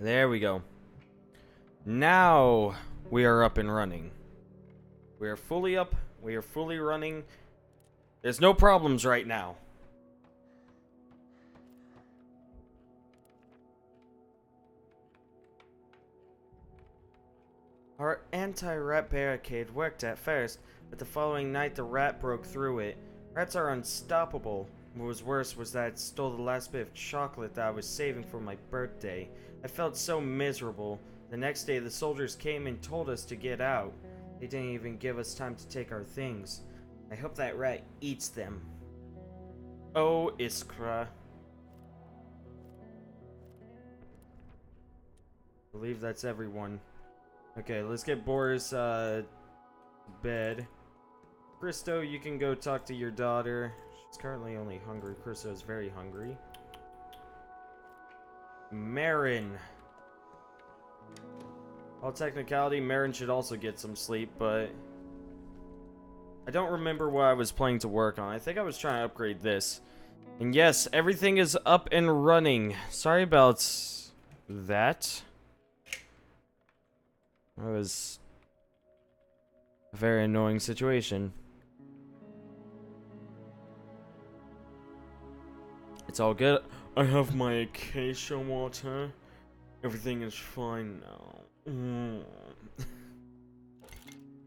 There we go. Now we are up and running. We are fully up. We are fully running. There's no problems right now. Our anti-rat barricade worked at first, but the following night the rat broke through it. Rats are unstoppable. What was worse was that it stole the last bit of chocolate that I was saving for my birthday. I felt so miserable. The next day the soldiers came and told us to get out. They didn't even give us time to take our things. I hope that rat eats them. Oh, Iskra. I believe that's everyone. Okay, let's get Boris, bed. Christo, you can go talk to your daughter. She's currently only hungry. Christo is very hungry. Marin. All technicality, Marin should also get some sleep, but I don't remember what I was planning to work on. I think I was trying to upgrade this. And yes, everything is up and running. Sorry about that. That was a very annoying situation. It's all good. I have my acacia water. Everything is fine now.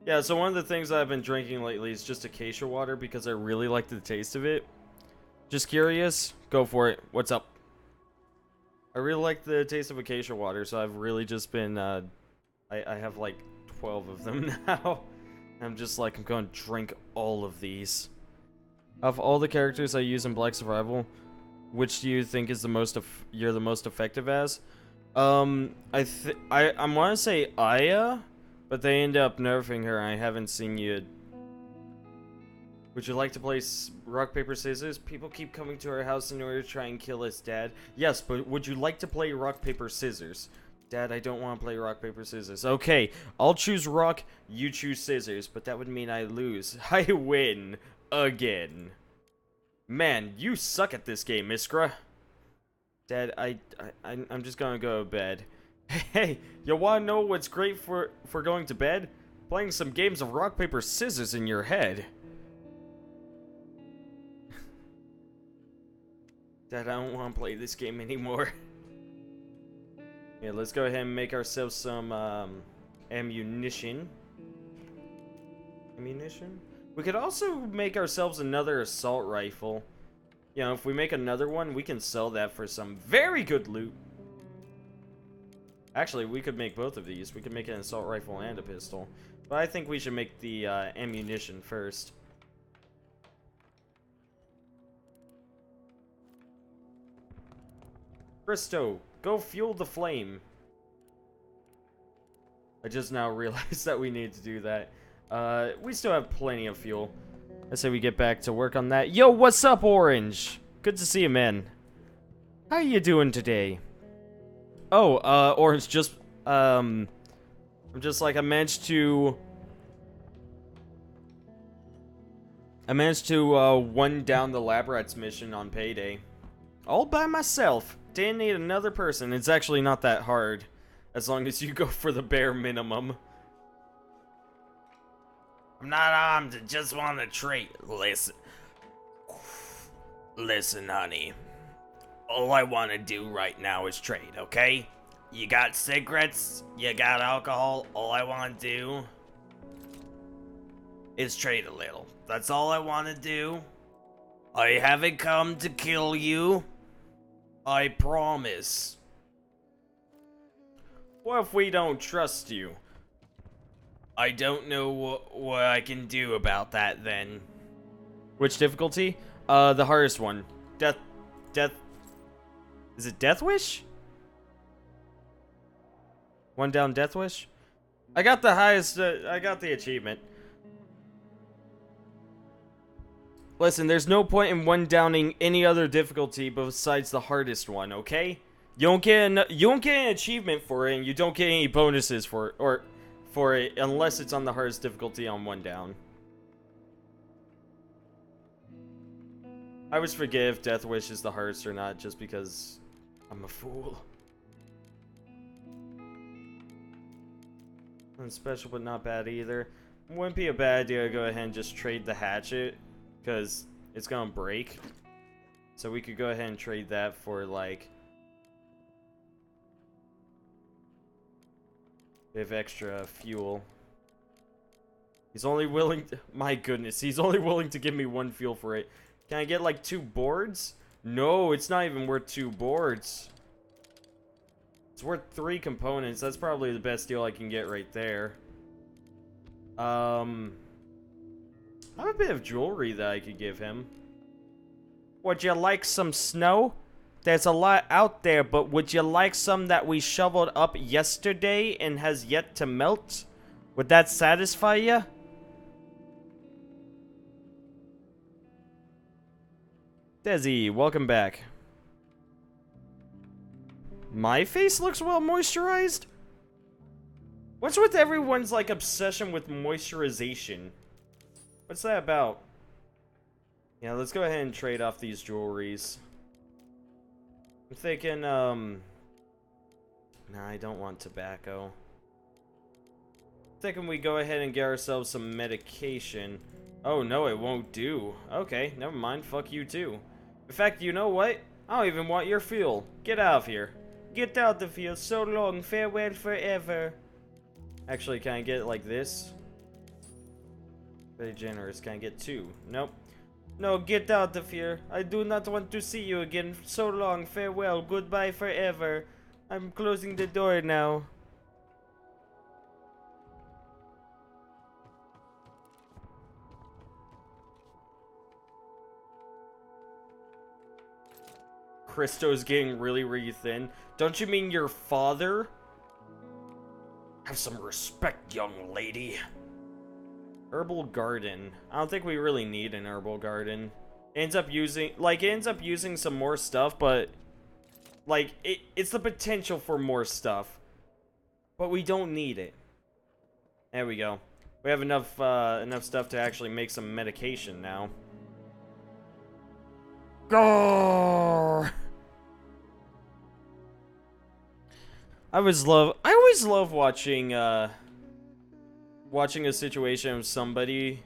Yeah, so one of the things I've been drinking lately is just acacia water because I really like the taste of it. Just curious? Go for it. What's up? I really like the taste of acacia water, so I've really just been, I have like 12 of them now. I'm just like, I'm gonna drink all of these. Of all the characters I use in Black Survival, which do you think is the most you're the most effective as? I want to say Aya, but they end up nerfing her. I haven't seen you. Would you like to play rock paper scissors? People keep coming to our house in order to try and kill us, Dad. Yes, but would you like to play rock paper scissors? Dad, I don't want to play rock paper scissors. Okay, I'll choose rock, you choose scissors, but that would mean I lose. I win again. Man, you suck at this game, Iskra. Dad, I'm just gonna go to bed. Hey, you wanna know what's great for going to bed? Playing some games of rock, paper, scissors in your head. Dad, I don't want to play this game anymore. Yeah, let's go ahead and make ourselves some ammunition. We could also make ourselves another assault rifle. You know, if we make another one, we can sell that for some very good loot. Actually, we could make both of these. We could make an assault rifle and a pistol. But I think we should make the ammunition first. Christo, go fuel the flame. I just now realized that we need to do that. We still have plenty of fuel. I say we get back to work on that. Yo, what's up, Orange? Good to see you, man. How you doing today? Oh, Orange, just, I'm just like, I managed to one down the lab rats mission on payday. All by myself. Didn't need another person. It's actually not that hard. As long as you go for the bare minimum. I'm not armed, I just want to trade. Listen, honey. All I want to do right now is trade, okay? You got cigarettes, you got alcohol, all I want to do is trade a little. That's all I want to do. I haven't come to kill you. I promise. What if we don't trust you? I don't know what I can do about that then. Which difficulty? The hardest one. Death. Is it Death Wish? One down, Death Wish? I got the highest, I got the achievement. Listen, there's no point in one downing any other difficulty besides the hardest one, okay? You don't get an achievement for it, and you don't get any bonuses for it unless it's on the hardest difficulty on one down. I always forget if Death Wish is the hardest or not, just because I'm a fool. Special, but not bad either. Wouldn't be a bad idea to go ahead and just trade the hatchet, because it's gonna break. So we could go ahead and trade that for, like, a bit of extra fuel. He's only willing to, my goodness, he's only willing to give me 1 fuel for it. Can I get, like, 2 boards? No, it's not even worth 2 boards. It's worth 3 components. That's probably the best deal I can get right there. I have a bit of jewelry that I could give him. Would you like some snow? There's a lot out there, but would you like some that we shoveled up yesterday and has yet to melt? Would that satisfy you? Desi, welcome back. My face looks well moisturized? What's with everyone's, like, obsession with moisturization? What's that about? Yeah, let's go ahead and trade off these jewelries. I'm thinking, Nah, I don't want tobacco. I'm thinking we go ahead and get ourselves some medication. Oh, no, it won't do. Okay, never mind. Fuck you, too. In fact, you know what? I don't even want your fuel. Get out of here. Get out of here. So long. Farewell forever. Actually, can I get it like this? Very generous. Can I get 2? Nope. No, get out of here. I do not want to see you again. So long. Farewell. Goodbye forever. I'm closing the door now. Christo's getting really, really thin. Don't you mean your father? Have some respect, young lady. Herbal garden. I don't think we really need an herbal garden. Ends up using some more stuff, but like it's the potential for more stuff. But we don't need it. There we go. We have enough stuff to actually make some medication now. Go! I always love watching watching a situation of somebody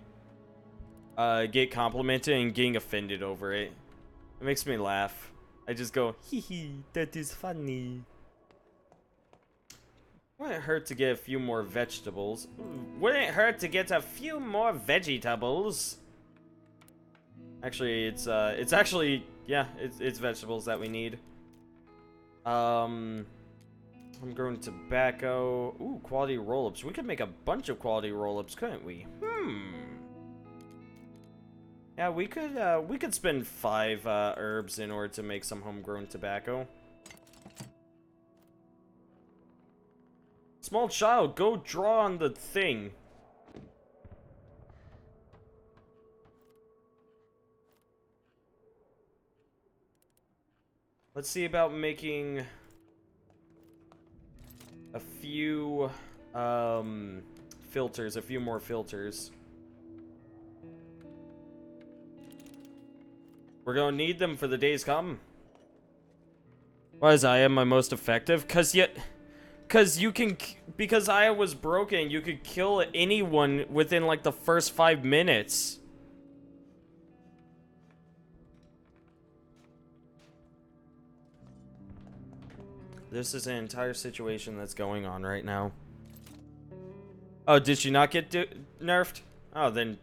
get complimented and getting offended over it. It makes me laugh. I just go, hee hee, that is funny. Wouldn't it hurt to get a few more vegetables? Wouldn't it hurt to get a few more vegetables? Actually, it's actually, yeah, it's vegetables that we need. I'm growing tobacco. Ooh, quality roll-ups. We could make a bunch of quality roll-ups, couldn't we? Yeah, we could spend 5 herbs in order to make some homegrown tobacco. Small child, go draw on the thing. Let's see about making a few filters, a few more filters. We're gonna need them for the days come. Why is Aya my most effective? Because Aya was broken, you could kill anyone within like the first 5 minutes. This is an entire situation that's going on right now. Oh, did she not get nerfed? Oh, then,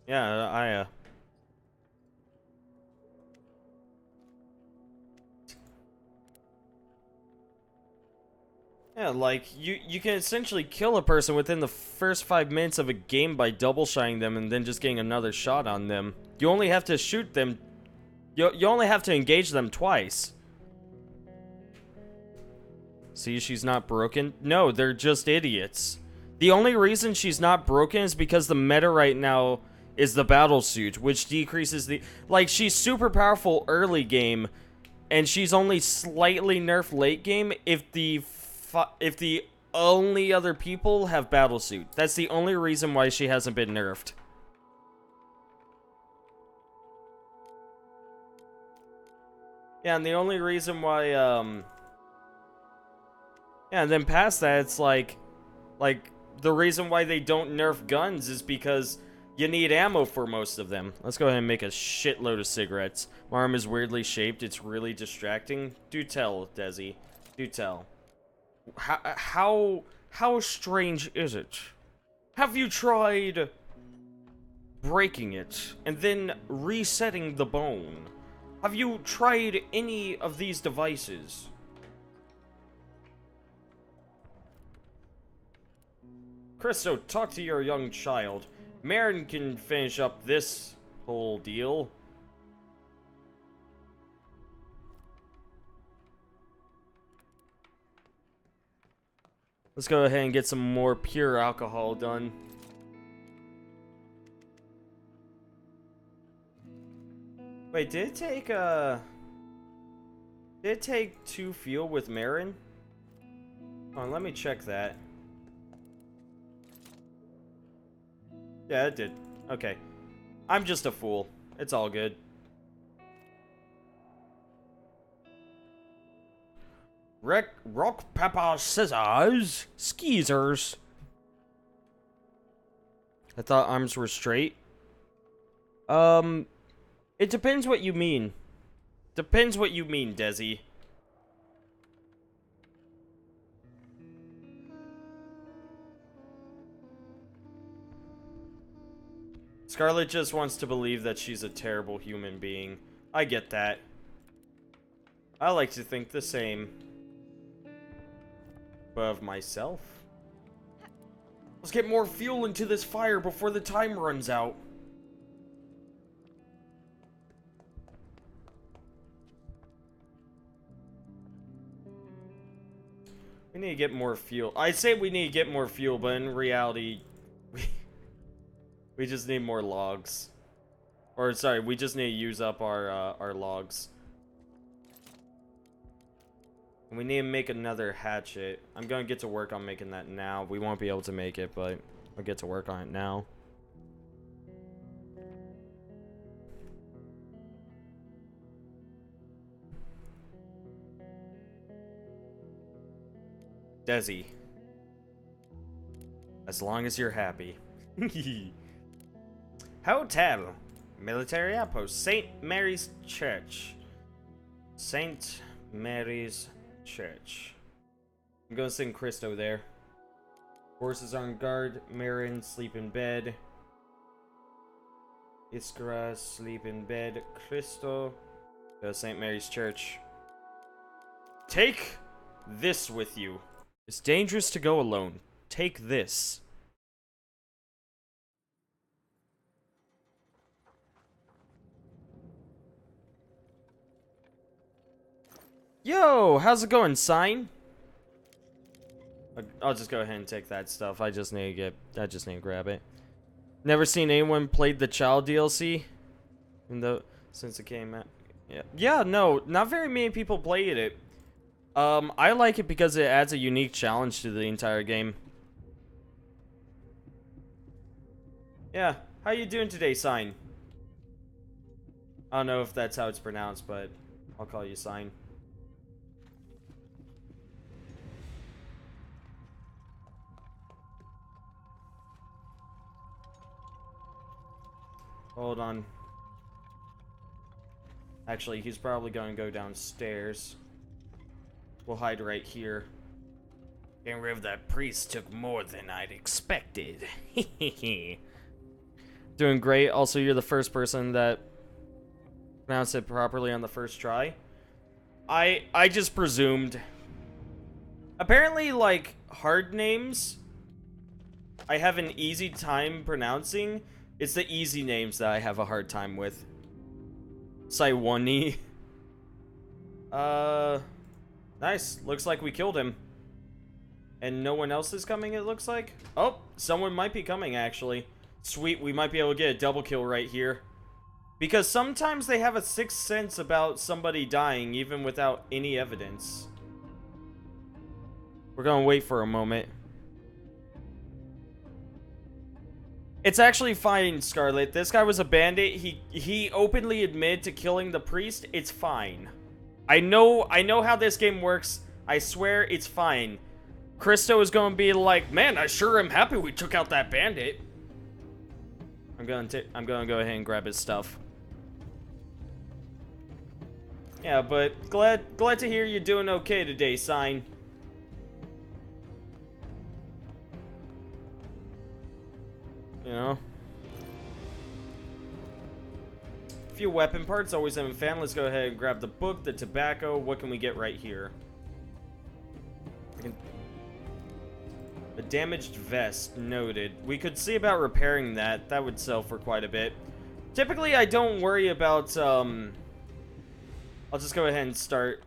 yeah, Aya. Yeah, like, you can essentially kill a person within the first 5 minutes of a game by double-shotting them and then just getting another shot on them. You only have to shoot them... You only have to engage them twice. See, she's not broken? No, they're just idiots. The only reason she's not broken is because the meta right now is the battle suit, which decreases the... Like, she's super powerful early game, and she's only slightly nerfed late game if the only other people have battle suit. That's the only reason why she hasn't been nerfed. Yeah, and the only reason why, yeah, and then past that, it's like, the reason why they don't nerf guns is because you need ammo for most of them. Let's go ahead and make a shitload of cigarettes. My arm is weirdly shaped. It's really distracting. Do tell, Desi. Do tell. How strange is it? Have you tried breaking it and then resetting the bone? Have you tried any of these devices? Christo, talk to your young child. Marin can finish up this whole deal. Let's go ahead and get some more pure alcohol done. Wait, did it take 2 fuel with Marin? Hold on, let me check that. Yeah, it did. Okay. I'm just a fool. It's all good. Rock, paper, scissors. Skeezers. I thought arms were straight. It depends what you mean. Depends what you mean, Desi. Scarlet just wants to believe that she's a terrible human being. I get that. I like to think the same. But of myself. Let's get more fuel into this fire before the time runs out. We need to get more fuel. I say we need to get more fuel, but in reality, we just need more logs. Or, sorry, we just need to use up our logs. And we need to make another hatchet. I'm going to get to work on making that now. We won't be able to make it, but I'll get to work on it now. Desi. As long as you're happy. Hotel. Military outpost. St. Mary's Church. St. Mary's Church. I'm gonna send Christo there. Horses on guard. Marin, sleep in bed. Iskra, sleep in bed. Christo. Go to St. Mary's Church. Take this with you. It's dangerous to go alone. Take this. Yo, how's it going, Sign? I'll just go ahead and take that stuff. I just need to grab it. Never seen anyone played the Child DLC? Since it came out. Yeah, no, not very many people played it. I like it because it adds a unique challenge to the entire game. Yeah, how you doing today, Sign? I don't know if that's how it's pronounced, but I'll call you Sign. Hold on. Actually, he's probably going to go downstairs. We'll hide right here. Getting rid of that priest took more than I'd expected. Doing great. Also, you're the first person that pronounced it properly on the first try. I just presumed. Apparently, like, hard names, I have an easy time pronouncing. It's the easy names that I have a hard time with. Saiwani. Nice. Looks like we killed him. And no one else is coming, it looks like. Oh, someone might be coming, actually. Sweet, we might be able to get a double kill right here. Because sometimes they have a sixth sense about somebody dying, even without any evidence. We're gonna wait for a moment. It's actually fine, Scarlet. This guy was a bandit. He openly admitted to killing the priest. It's fine. I know how this game works. I swear it's fine. Christo is gonna be like, man, I sure am happy we took out that bandit. I'm gonna go ahead and grab his stuff. Yeah, but glad to hear you're doing okay today, Sign. You know? A few weapon parts, always haven't found. Let's go ahead and grab the book, the tobacco. What can we get right here? A damaged vest, noted. We could see about repairing that. That would sell for quite a bit. Typically, I don't worry about, I'll just go ahead and start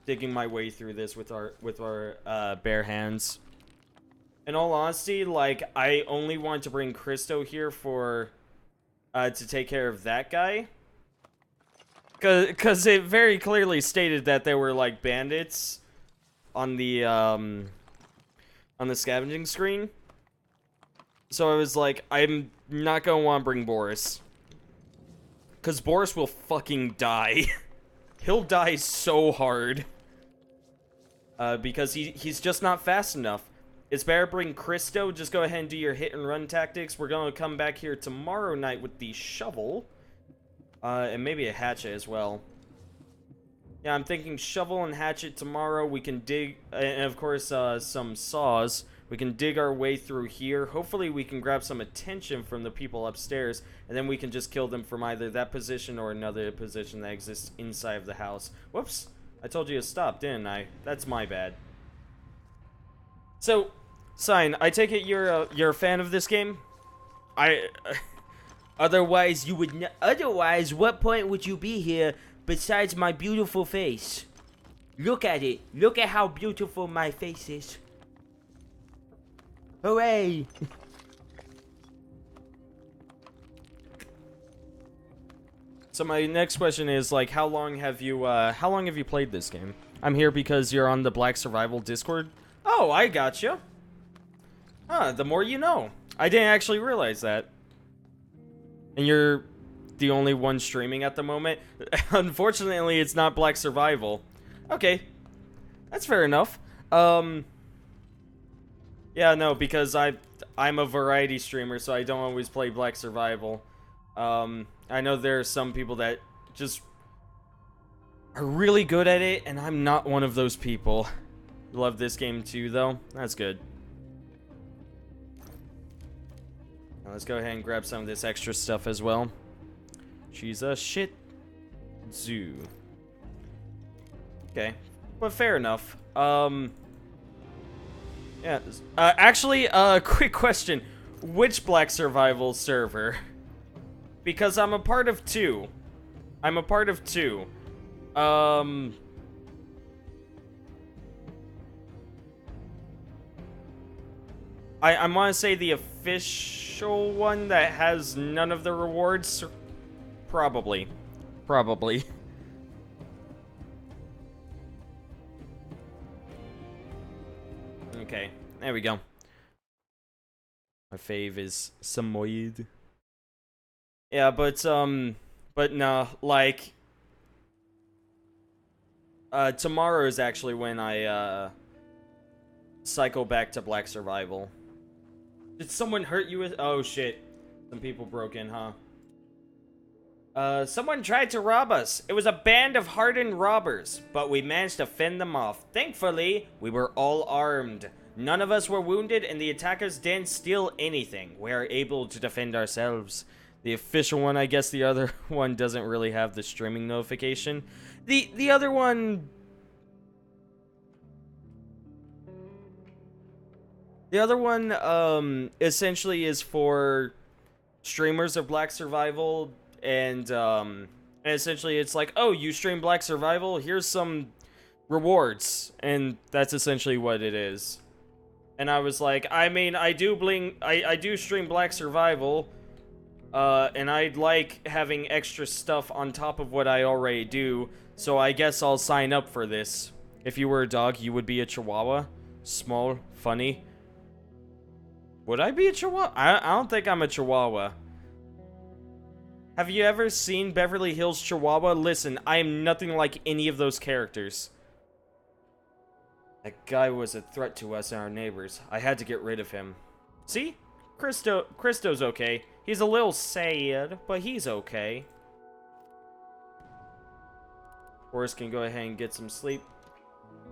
digging my way through this with our bare hands. In all honesty, like, I only want to bring Christo here for, to take care of that guy. Cause it very clearly stated that there were, like, bandits on the scavenging screen. So I was like, I'm not gonna want to bring Boris. Cause Boris will fucking die. He'll die so hard. Because he's just not fast enough. It's better bring Christo. Just go ahead and do your hit and run tactics. We're gonna come back here tomorrow night with the shovel. And maybe a hatchet as well. Yeah, I'm thinking shovel and hatchet tomorrow. We can dig, and of course, some saws. We can dig our way through here. Hopefully, we can grab some attention from the people upstairs, and then we can just kill them from either that position or another position that exists inside of the house. Whoops. I told you to stop, didn't I? That's my bad. So, Sign, I take it you're a fan of this game? Otherwise, you would otherwise, what point would you be here besides my beautiful face? Look at it. Look at how beautiful my face is. Hooray! So my next question is, like, how long have you played this game? I'm here because you're on the Black Survival Discord. Oh, I gotcha. Huh, the more you know. I didn't actually realize that. And you're the only one streaming at the moment? Unfortunately, it's not Black Survival. Okay. That's fair enough. Yeah, no, because I'm a variety streamer, so I don't always play Black Survival. I know there are some people that just are really good at it, and I'm not one of those people. Love this game too, though. That's good. Now let's go ahead and grab some of this extra stuff as well. She's a shit zoo. Okay, but fair enough. Yeah. Actually, quick question: which Black Survival server? Because I'm a part of two. I'm a part of two. I want to say the official one that has none of the rewards. Probably. Probably. Okay, there we go. My fave is Samoyed. Yeah, but no, like, tomorrow is actually when I, cycle back to Black Survival. Did someone hurt you with? Oh shit. Some people broke in, huh? Someone tried to rob us. It was a band of hardened robbers, but we managed to fend them off. Thankfully, we were all armed. None of us were wounded, and the attackers didn't steal anything. We are able to defend ourselves. The official one, I guess the other one doesn't really have the streaming notification. The other one... The other one, essentially is for streamers of Black Survival, and essentially it's like, oh, you stream Black Survival, here's some rewards, and that's essentially what it is. And I was like, I mean, I do stream Black Survival, and I'd like having extra stuff on top of what I already do, so I guess I'll sign up for this. If you were a dog, you would be a Chihuahua. Small, funny. Would I be a Chihuahua? I don't think I'm a Chihuahua. Have you ever seen Beverly Hills Chihuahua? Listen, I am nothing like any of those characters. That guy was a threat to us and our neighbors. I had to get rid of him. See? Christo's okay. He's a little sad, but he's okay. Boris can go ahead and get some sleep.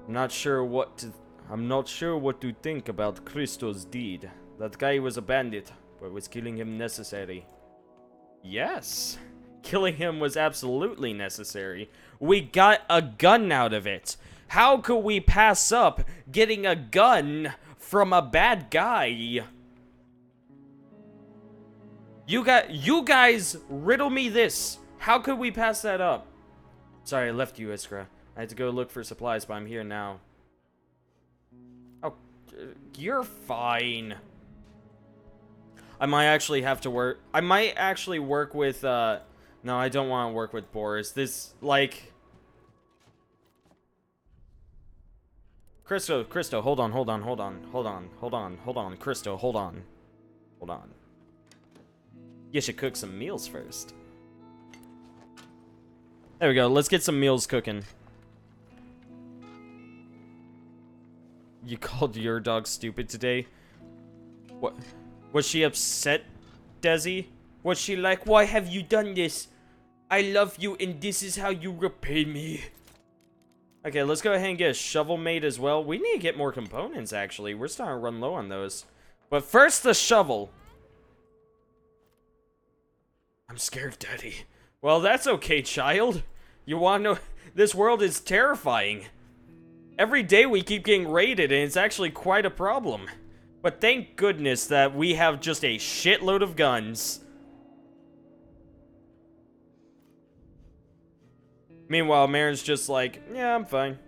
I'm not sure what to think about Christo's deed. That guy was a bandit, but was killing him necessary? Yes. Killing him was absolutely necessary. We got a gun out of it. How could we pass up getting a gun from a bad guy? You guys riddle me this. How could we pass that up? Sorry, I left you, Iskra. I had to go look for supplies, but I'm here now. Oh, you're fine. I might actually have to work. I might actually work with, no, I don't want to work with Boris. This, like... Christo, hold on. Christo, hold on. You should cook some meals first. There we go, let's get some meals cooking. You called your dog stupid today? What? Was she upset, Desi? Was she like, why have you done this? I love you and this is how you repay me. Okay, let's go ahead and get a shovel made as well. We need to get more components, actually. We're starting to run low on those. But first, the shovel. I'm scared, Daddy. Well, that's okay, child. You wanna know? This world is terrifying. Every day we keep getting raided, and it's actually quite a problem. But thank goodness that we have just a shitload of guns. Meanwhile, Marin's just like, yeah, I'm fine.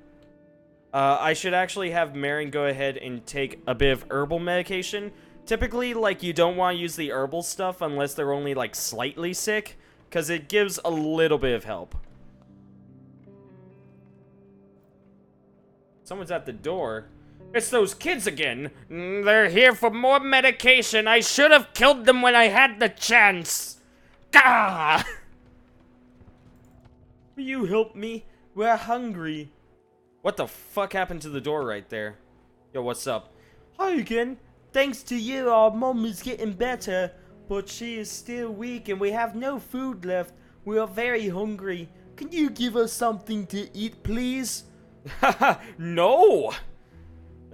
I should actually have Marin go ahead and take a bit of herbal medication. Typically, like, you don't want to use the herbal stuff unless they're only, like, slightly sick, because it gives a little bit of help. Someone's at the door. It's those kids again. They're here for more medication. I should have killed them when I had the chance. Gah! Will you help me? We're hungry. What the fuck happened to the door right there? Yo, what's up? Hi again. Thanks to you, our mom is getting better, but she is still weak and we have no food left. We are very hungry. Can you give us something to eat, please? Haha, no!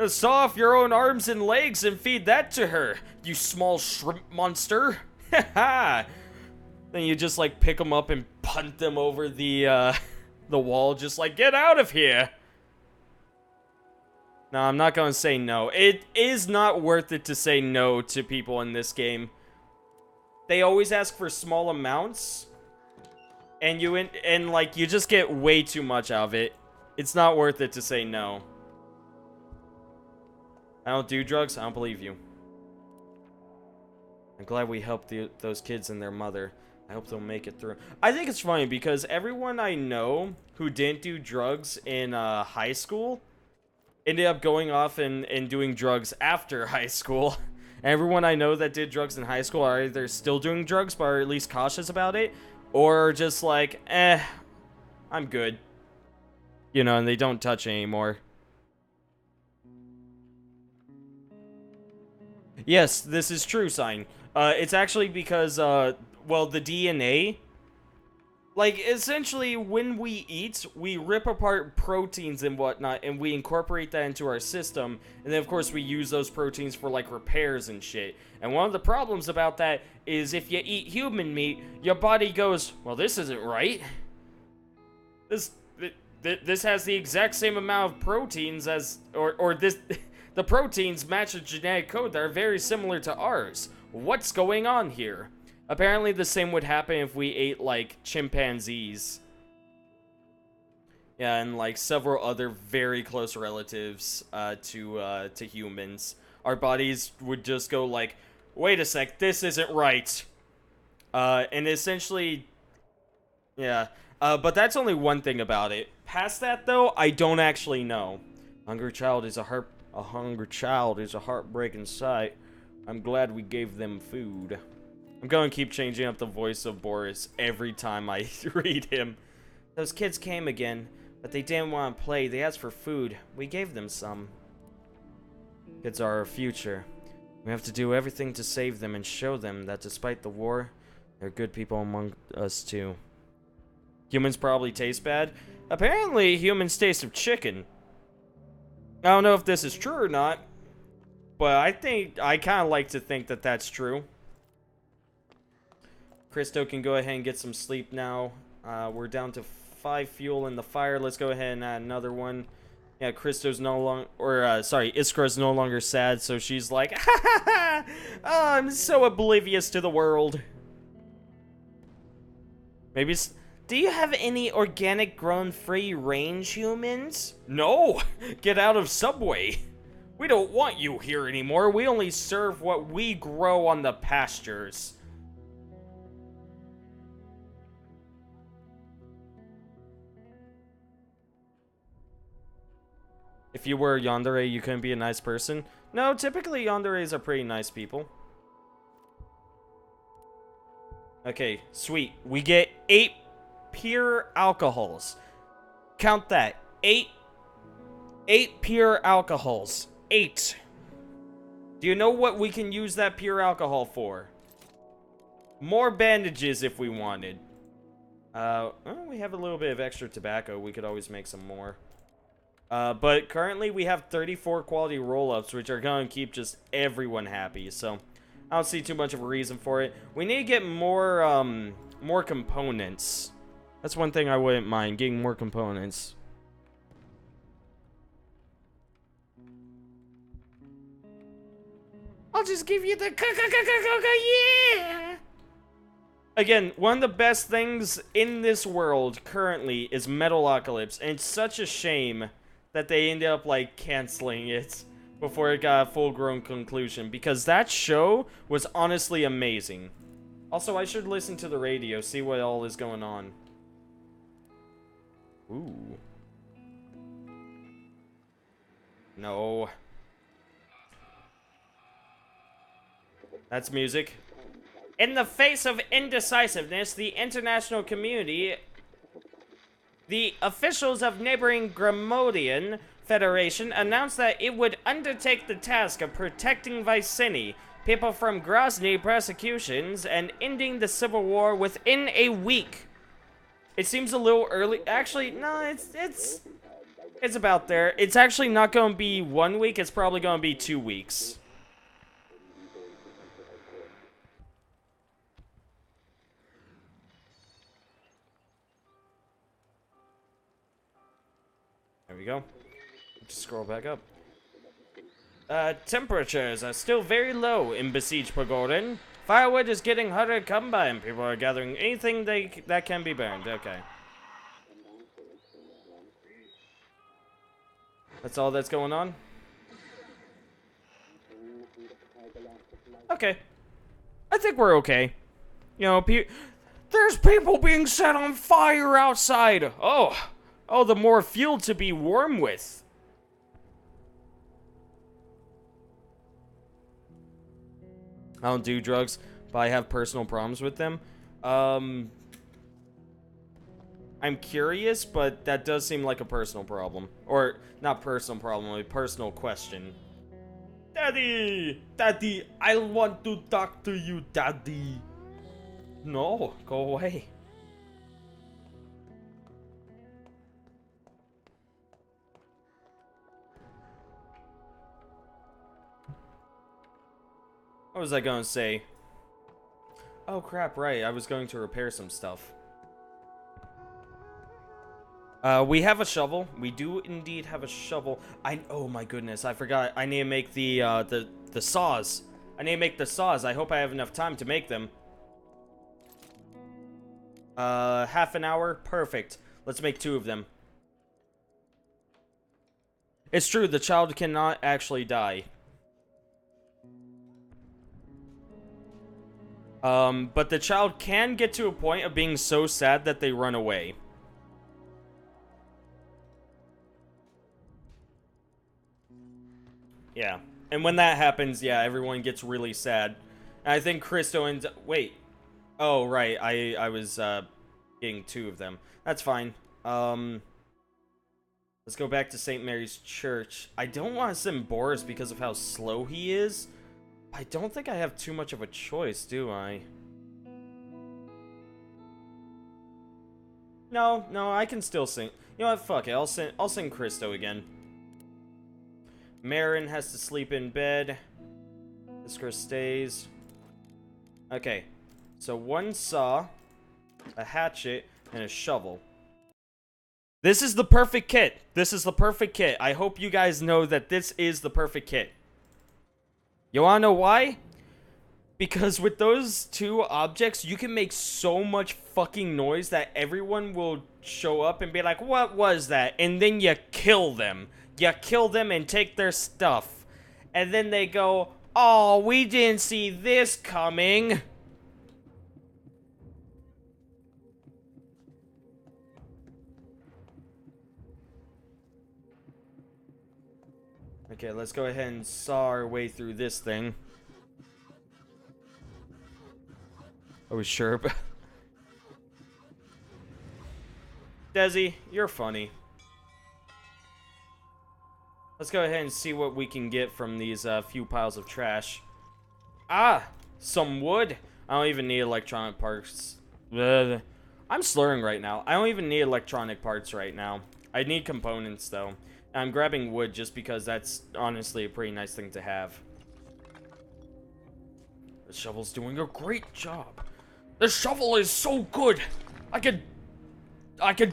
Saw off your own arms and legs and feed that to her, you small shrimp monster. Haha! Then you just, like, pick them up and punt them over the wall, just like, get out of here! No, I'm not gonna say no. It is not worth it to say no to people in this game. They always ask for small amounts, and like, you just get way too much out of it. It's not worth it to say no. I don't do drugs, I don't believe you. I'm glad we helped those kids and their mother. I hope they'll make it through. I think it's funny because everyone I know who didn't do drugs in high school ended up going off and doing drugs after high school. Everyone I know that did drugs in high school are either still doing drugs but are at least cautious about it, or just like, I'm good. You know, and they don't touch anymore. Yes, this is true, Sign. It's actually because, well, the DNA... Like, essentially, when we eat, we rip apart proteins and whatnot, and we incorporate that into our system, and then, of course, we use those proteins for, like, repairs and shit. And one of the problems about that is if you eat human meat, your body goes, well, this isn't right. This has the exact same amount of proteins as, or this, the proteins match a genetic code that are very similar to ours. What's going on here? Apparently the same would happen if we ate, like, chimpanzees. Yeah, and, like, several other very close relatives to humans. Our bodies would just go like, wait a sec, this isn't right. And essentially, yeah. But that's only one thing about it. Past that, though, I don't actually know. A hungry child is a heartbreaking sight. I'm glad we gave them food. I'm going to keep changing up the voice of Boris every time I read him. Those kids came again. But they didn't want to play. They asked for food. We gave them some. Kids are our future. We have to do everything to save them and show them that despite the war, there are good people among us too. Humans probably taste bad. Apparently, humans taste of chicken. I don't know if this is true or not, but I kind of like to think that that's true. Christo can go ahead and get some sleep now. We're down to 5 fuel in the fire. Let's go ahead and add another one. Yeah, Christo's no longer, Iskra's no longer sad, so she's like, ha ha ha! Oh, I'm so oblivious to the world. Maybe do you have any organic grown free range humans? No! Get out of Subway! We don't want you here anymore. We only serve what we grow on the pastures. If you were Yandere, you couldn't be a nice person? No, typically Yanderes are pretty nice people. Okay, sweet. We get 8 pure alcohols. Count that. 8 pure alcohols. 8. Do you know what we can use that pure alcohol for? More bandages if we wanted. Well, we have a little bit of extra tobacco. We could always make some more. But currently we have 34 quality roll-ups, which are going to keep just everyone happy, so I don't see too much of a reason for it. We need to get more, more components. That's one thing I wouldn't mind, getting more components. I'll just give you the yeah! Again, one of the best things in this world currently is Metalocalypse, and it's such a shame that they ended up, like, canceling it before it got a full-grown conclusion, because that show was honestly amazing. Also, I should listen to the radio, see what all is going on. Ooh. No. That's music. In the face of indecisiveness, the international community, the officials of neighboring Gramodian Federation announced that it would undertake the task of protecting Vicini, people from Grozny persecutions, and ending the civil war within a week. It seems a little early. Actually, no, it's about there. It's actually not going to be 1 week. It's probably going to be 2 weeks. There we go. Just scroll back up. Temperatures are still very low in besieged Pagodan. Firewood is getting harder to come by, and people are gathering anything that can be burned. Okay. That's all that's going on? Okay. I think we're okay. You know, there's people being set on fire outside! Oh, the more fuel to be warm with. I don't do drugs, but I have personal problems with them. I'm curious, but that does seem like a personal problem. Or, not personal problem, a personal question. Daddy! Daddy, I want to talk to you, Daddy. No, go away. What was I going to say? Oh crap, right, I was going to repair some stuff. We have a shovel. We do indeed have a shovel. Oh my goodness, I forgot. I need to make the saws. I need to make the saws. I hope I have enough time to make them. Half an hour? Perfect. Let's make 2 of them. It's true, the child cannot actually die. But the child can get to a point of being so sad that they run away. Yeah. And when that happens, yeah, everyone gets really sad. And I think Christo ends... Wait. Oh, right. I was, getting 2 of them. That's fine. Let's go back to St. Mary's Church. I don't want to send Boris because of how slow he is. I don't think I have too much of a choice, do I? No, I can still sing. You know what? Fuck it. I'll sing Christo again. Marin has to sleep in bed. Iskra stays. Okay. So 1 saw, a hatchet, and a shovel. This is the perfect kit. This is the perfect kit. I hope you guys know that this is the perfect kit. You wanna know why? Because with those 2 objects, you can make so much fucking noise that everyone will show up and be like, what was that? And then you kill them. You kill them and take their stuff. And then they go, oh, we didn't see this coming. Okay, let's go ahead and saw our way through this thing. Are we sure? Desi, you're funny. Let's go ahead and see what we can get from these few piles of trash. Ah! Some wood! I don't even need electronic parts. Ugh. I'm slurring right now. I don't even need electronic parts right now. I need components, though. I'm grabbing wood just because that's honestly a pretty nice thing to have. The shovel's doing a great job. The shovel is so good. I could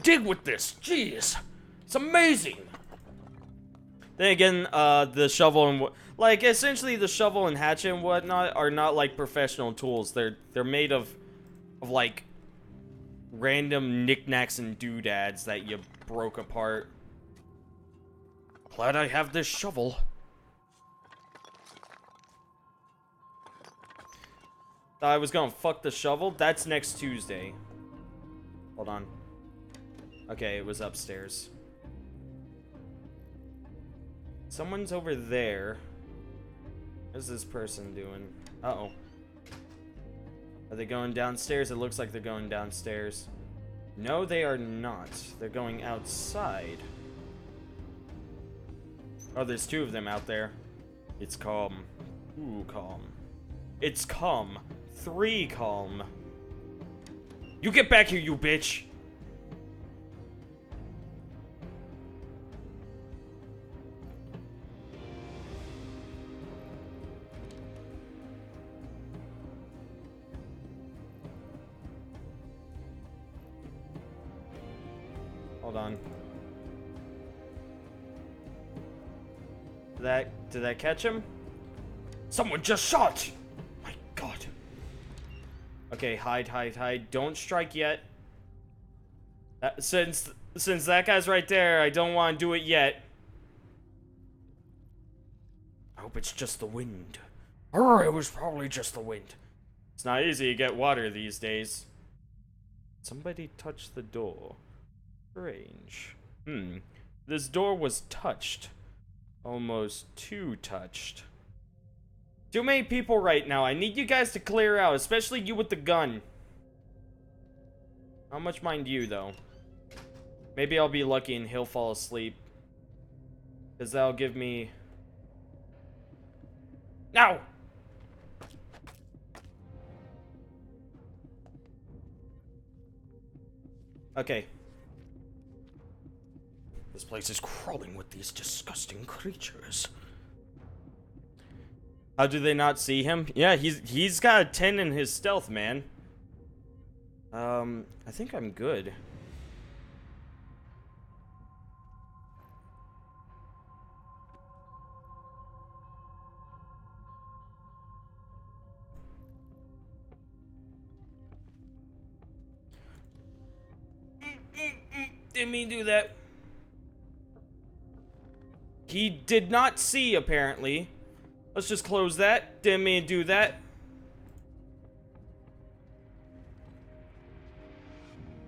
dig with this. Jeez. It's amazing. Then again, the shovel and like essentially the shovel and hatchet and whatnot are not like professional tools. They're made of like random knickknacks and doodads that you broke apart. Glad I have this shovel. Thought I was gonna fuck the shovel. That's next Tuesday. Hold on. Okay, it was upstairs. Someone's over there. What's this person doing? Uh-oh. Are they going downstairs? It looks like they're going downstairs. No, they are not. They're going outside. Oh, there's 2 of them out there. It's calm. Ooh, calm. It's calm. 3 calm. You get back here, you bitch! Hold on. Did that catch him? Someone just shot! My god. Okay, hide. Don't strike yet. Since that guy's right there, I don't want to do it yet. I hope it's just the wind. It was probably just the wind. It's not easy to get water these days. Somebody touched the door. Strange. This door was touched. Almost too touched. Too many people right now. I need you guys to clear out, especially you with the gun. How much mind you, though? Maybe I'll be lucky and he'll fall asleep. Because that'll give me... No! Okay. This place is crawling with these disgusting creatures. How do they not see him? Yeah, he's got a 10 in his stealth, man. I think I'm good. Didn't mean to do that. He did not see, apparently. Let's just close that. Didn't mean to do that.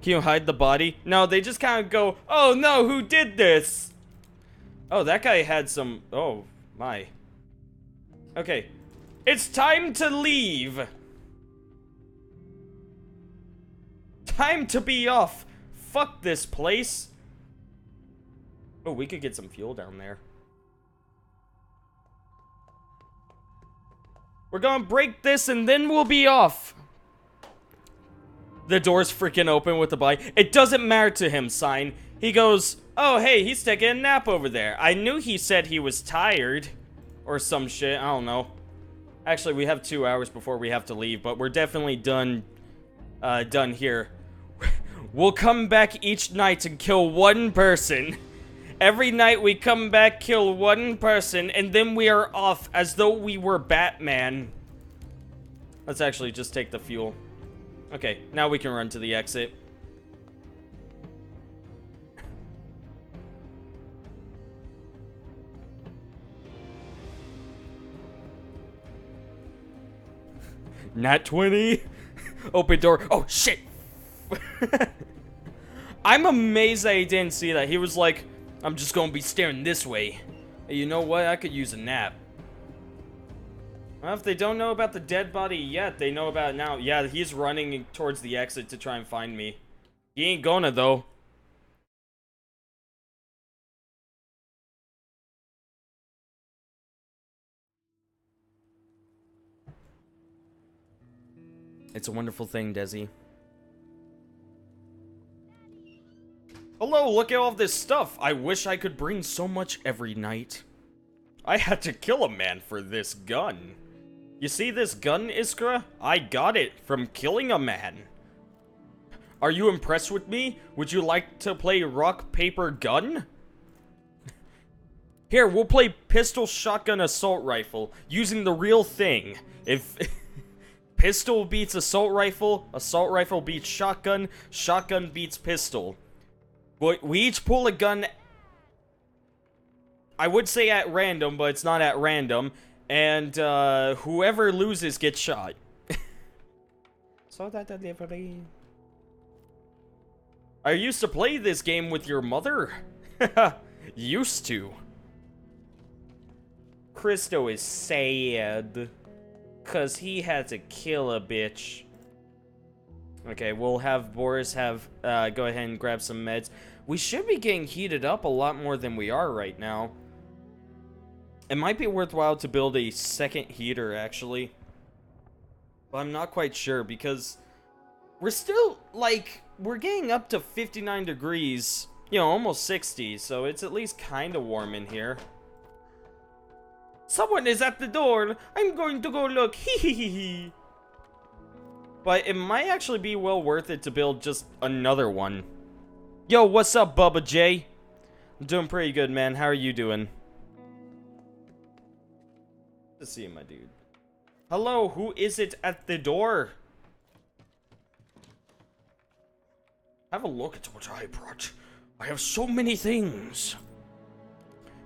Can you hide the body? No, they just kind of go, oh no, who did this? Oh, that guy had some... Oh, my. Okay. It's time to leave. Time to be off. Fuck this place. Oh, we could get some fuel down there. We're gonna break this and then we'll be off. The door's freaking open with the bike. It doesn't matter to him, Sign. He goes, oh, hey, he's taking a nap over there. I knew he said he was tired. Or some shit, I don't know. Actually, we have 2 hours before we have to leave, but we're definitely done here. We'll come back each night and kill one person. Every night we come back, kill one person, and then we are off as though we were Batman. Let's actually just take the fuel. Okay, now we can run to the exit. Nat 20. Open door. Oh, shit. I'm amazed that he didn't see that. He was like, I'm just gonna be staring this way. Hey, you know what? I could use a nap. Well, if they don't know about the dead body yet, they know about it now. Yeah, he's running towards the exit to try and find me. He ain't gonna, though. It's a wonderful thing, Desi. Hello, look at all this stuff. I wish I could bring so much every night. I had to kill a man for this gun. You see this gun, Iskra? I got it from killing a man. Are you impressed with me? Would you like to play rock, paper, gun? Here, we'll play pistol, shotgun, assault rifle, using the real thing. If pistol beats assault rifle beats shotgun, shotgun beats pistol. We each pull a gun, I would say at random, but it's not at random. And whoever loses gets shot. So that delivery. I used to play this game with your mother. Used to. Christo is sad. 'Cause he had to kill a bitch. Okay, we'll have Boris go ahead and grab some meds. We should be getting heated up a lot more than we are right now. It might be worthwhile to build a second heater, actually. But I'm not quite sure, because we're still, like, we're getting up to 59 degrees. You know, almost 60, so it's at least kind of warm in here. Someone is at the door! I'm going to go look! Hee hee hee hee! But it might actually be well worth it to build just another one. Yo, what's up, Bubba J? I'm doing pretty good, man. How are you doing? Good to see you, my dude. Hello, who is it at the door? Have a look at what I brought. I have so many things.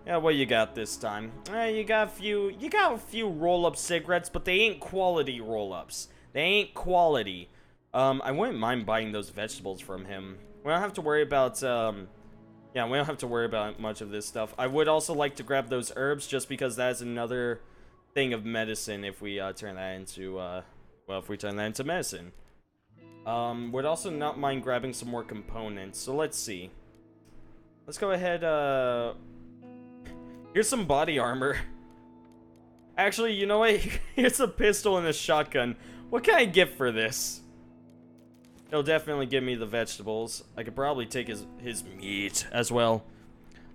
Yeah, what you got this time? You got a few roll-up cigarettes, but they ain't quality roll-ups. They ain't quality. I wouldn't mind buying those vegetables from him. We don't have to worry about, yeah, we don't have to worry about much of this stuff. I would also like to grab those herbs, just because that's another thing of medicine if we, turn that into, well, if we turn that into medicine. Would also not mind grabbing some more components, so let's see. Let's go ahead, here's some body armor. Actually, you know what? Here's a pistol and a shotgun. What can I get for this? He'll definitely give me the vegetables. I could probably take his meat as well.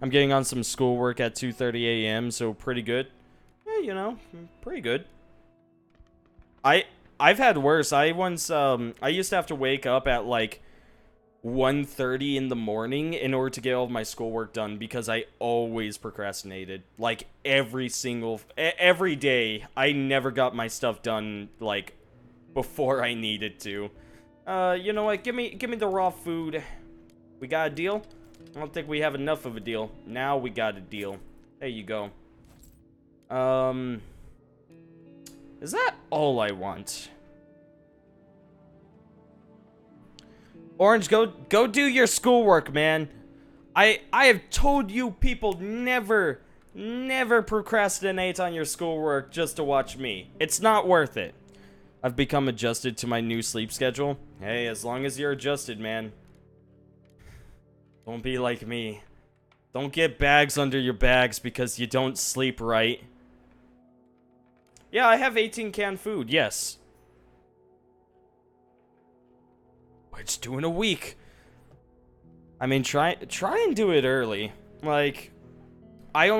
I'm getting on some schoolwork at 2:30 a.m., so pretty good. Yeah, you know, pretty good. I've had worse. I used to have to wake up at like 1:30 in the morning in order to get all of my schoolwork done because I always procrastinated. Like every day, I never got my stuff done like before I needed to. You know what? Give me the raw food. We got a deal? I don't think we have enough of a deal. Now we got a deal. There you go. Is that all I want? Orange, go do your schoolwork, man. I have told you people never procrastinate on your schoolwork just to watch me. It's not worth it. I've become adjusted to my new sleep schedule. Hey, as long as you're adjusted, man. Don't be like me. Don't get bags under your bags because you don't sleep right. Yeah, I have 18 canned food, yes. It's 2 in a week. I mean, try and do it early. Like, I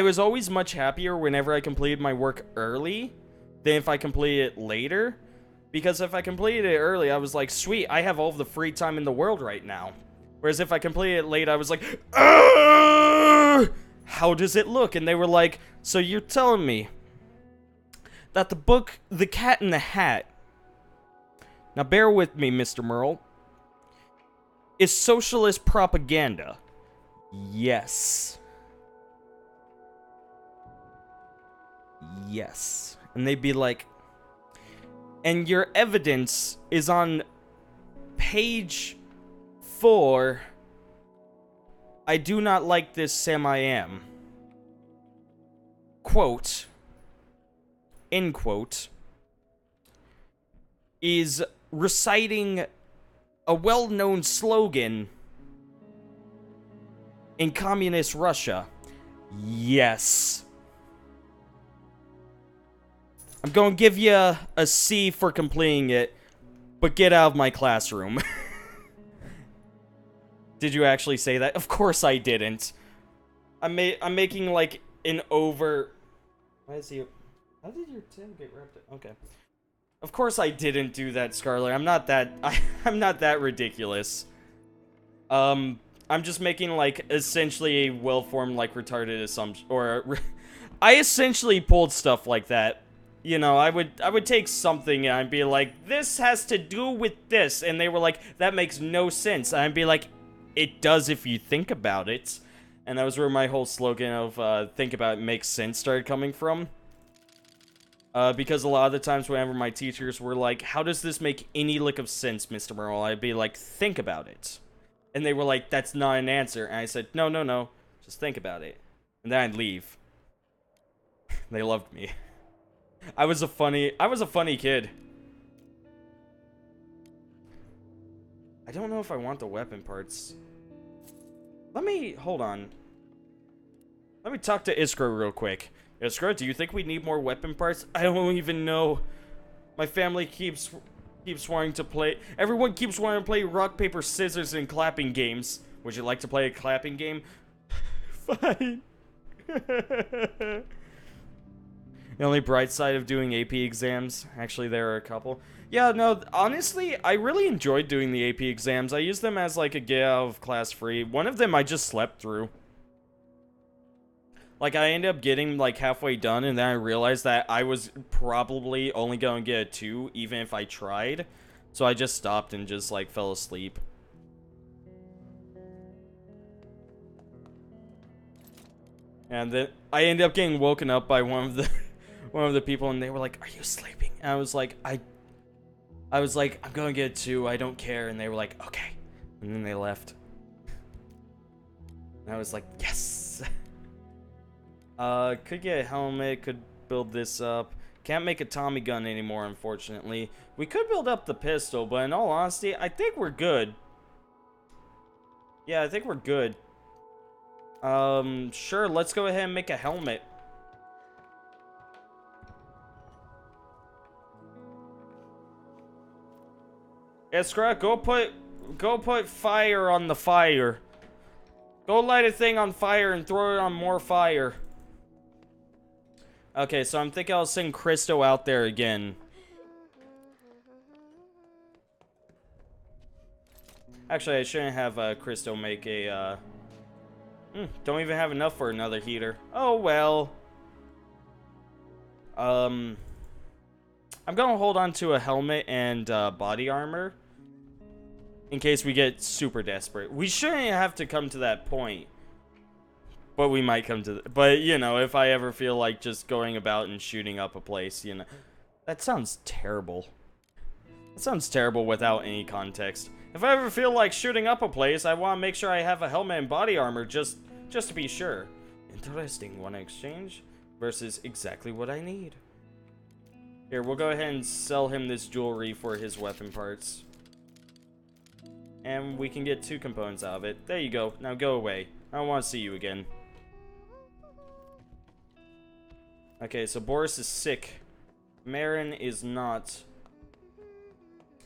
was always much happier whenever I completed my work early than if I completed it later. Because if I completed it early, I was like, sweet, I have all of the free time in the world right now. Whereas if I completed it late, I was like, how does it look? And they were like, so you're telling me that the book, The Cat in the Hat, now bear with me, Mr. Merle, is socialist propaganda? Yes. Yes. And they'd be like, and your evidence is on page 4. I do not like this Sam I am. Quote, end quote, is reciting a well-known slogan in communist Russia. Yes. I'm gonna give you a C for completing it, but get out of my classroom. Did you actually say that? Of course I didn't. I'm making like an over... Why is he... How did your Tim get wrapped up? Okay. Of course I didn't do that, Scarlet. I'm not that... I'm not that ridiculous. I'm just making, like, essentially a well-formed, like, retarded assumption... Or... I essentially pulled stuff like that. You know, I would take something and I'd be like, this has to do with this. And they were like, that makes no sense. And I'd be like, it does if you think about it. And that was where my whole slogan of think about it makes sense started coming from. Because a lot of the times whenever my teachers were like, how does this make any lick of sense, Mr. Merle? I'd be like, think about it. And they were like, that's not an answer. And I said, no, just think about it. And then I'd leave. They loved me. I was a funny kid. I don't know if I want the weapon parts. Hold on. Let me talk to Iskra real quick. Iskra, do you think we need more weapon parts? I don't even know. My family keeps wanting to play. Everyone keeps wanting to play rock, paper, scissors and clapping games. Would you like to play a clapping game? Fine. The only bright side of doing AP exams, actually there are a couple. Yeah, no, honestly, I really enjoyed doing the AP exams. I used them as like a get out of class free. One of them I just slept through. Like, I ended up getting like halfway done and then I realized that I was probably only going to get a 2 even if I tried. So I just stopped and just like fell asleep. And then I ended up getting woken up by one of the people and they were like, are you sleeping? And I was like, I'm going to get a 2, I don't care. And they were like, okay. And then they left. And I was like, yes. Could get a helmet, could build this up. Can't make a Tommy gun anymore, unfortunately. We could build up the pistol, but in all honesty, I think we're good. Yeah, I think we're good. Sure, let's go ahead and make a helmet. Iskra, go put fire on the fire. Go light a thing on fire and throw it on more fire. Okay, so I'm thinking I'll send Christo out there again. Actually, I shouldn't have Christo make a, don't even have enough for another heater. Oh, well. I'm gonna hold on to a helmet and body armor. In case we get super desperate. We shouldn't have to come to that point. But we might come to... But, you know, if I ever feel like just going about and shooting up a place, you know... That sounds terrible. That sounds terrible without any context. If I ever feel like shooting up a place, I want to make sure I have a helmet and body armor just to be sure. Interesting. One exchange versus exactly what I need. Here, we'll go ahead and sell him this jewelry for his weapon parts. And we can get 2 components out of it. There you go. Now go away. I don't want to see you again. Okay, so Boris is sick. Marin is not.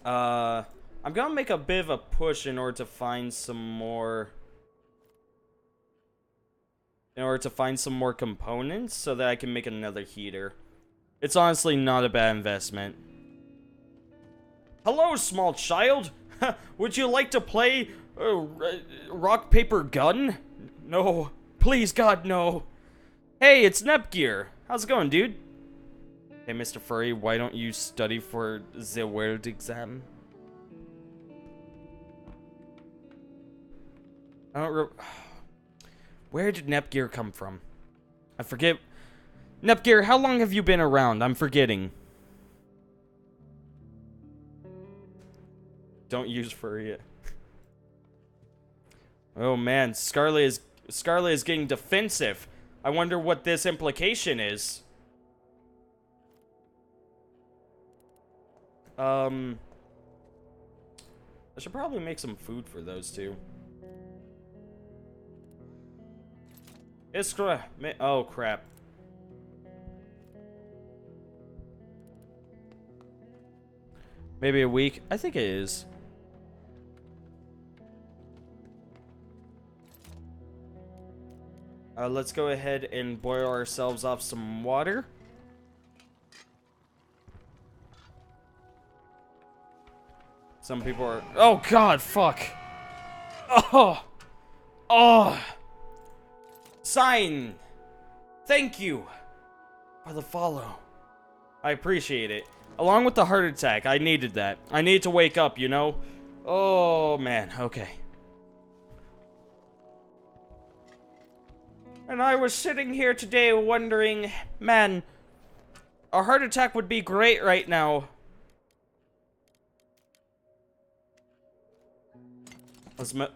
I'm gonna make a bit of a push in order to find some more. In order to find some more components so that I can make another heater. It's honestly not a bad investment. Hello, small child. Would you like to play rock, paper, gun? No. Please, God, no. Hey, it's Nepgear. How's it going, dude? Hey, Mr. Furry, why don't you study for the world exam? I don't Where did Nepgear come from? I forget. Nepgear, how long have you been around? I'm forgetting. Don't use furry yet. Oh man, Scarlet is getting defensive. I wonder what this implication is. I should probably make some food for those two. Iskra, oh crap. Maybe a week? I think it is. Let's go ahead and boil ourselves off some water. Some people are... Oh, God, fuck. Oh. Oh. Sign. Thank you for the follow. I appreciate it. Along with the heart attack, I needed that. I need to wake up, you know? Oh, man. Okay. And I was sitting here today wondering, man, a heart attack would be great right now.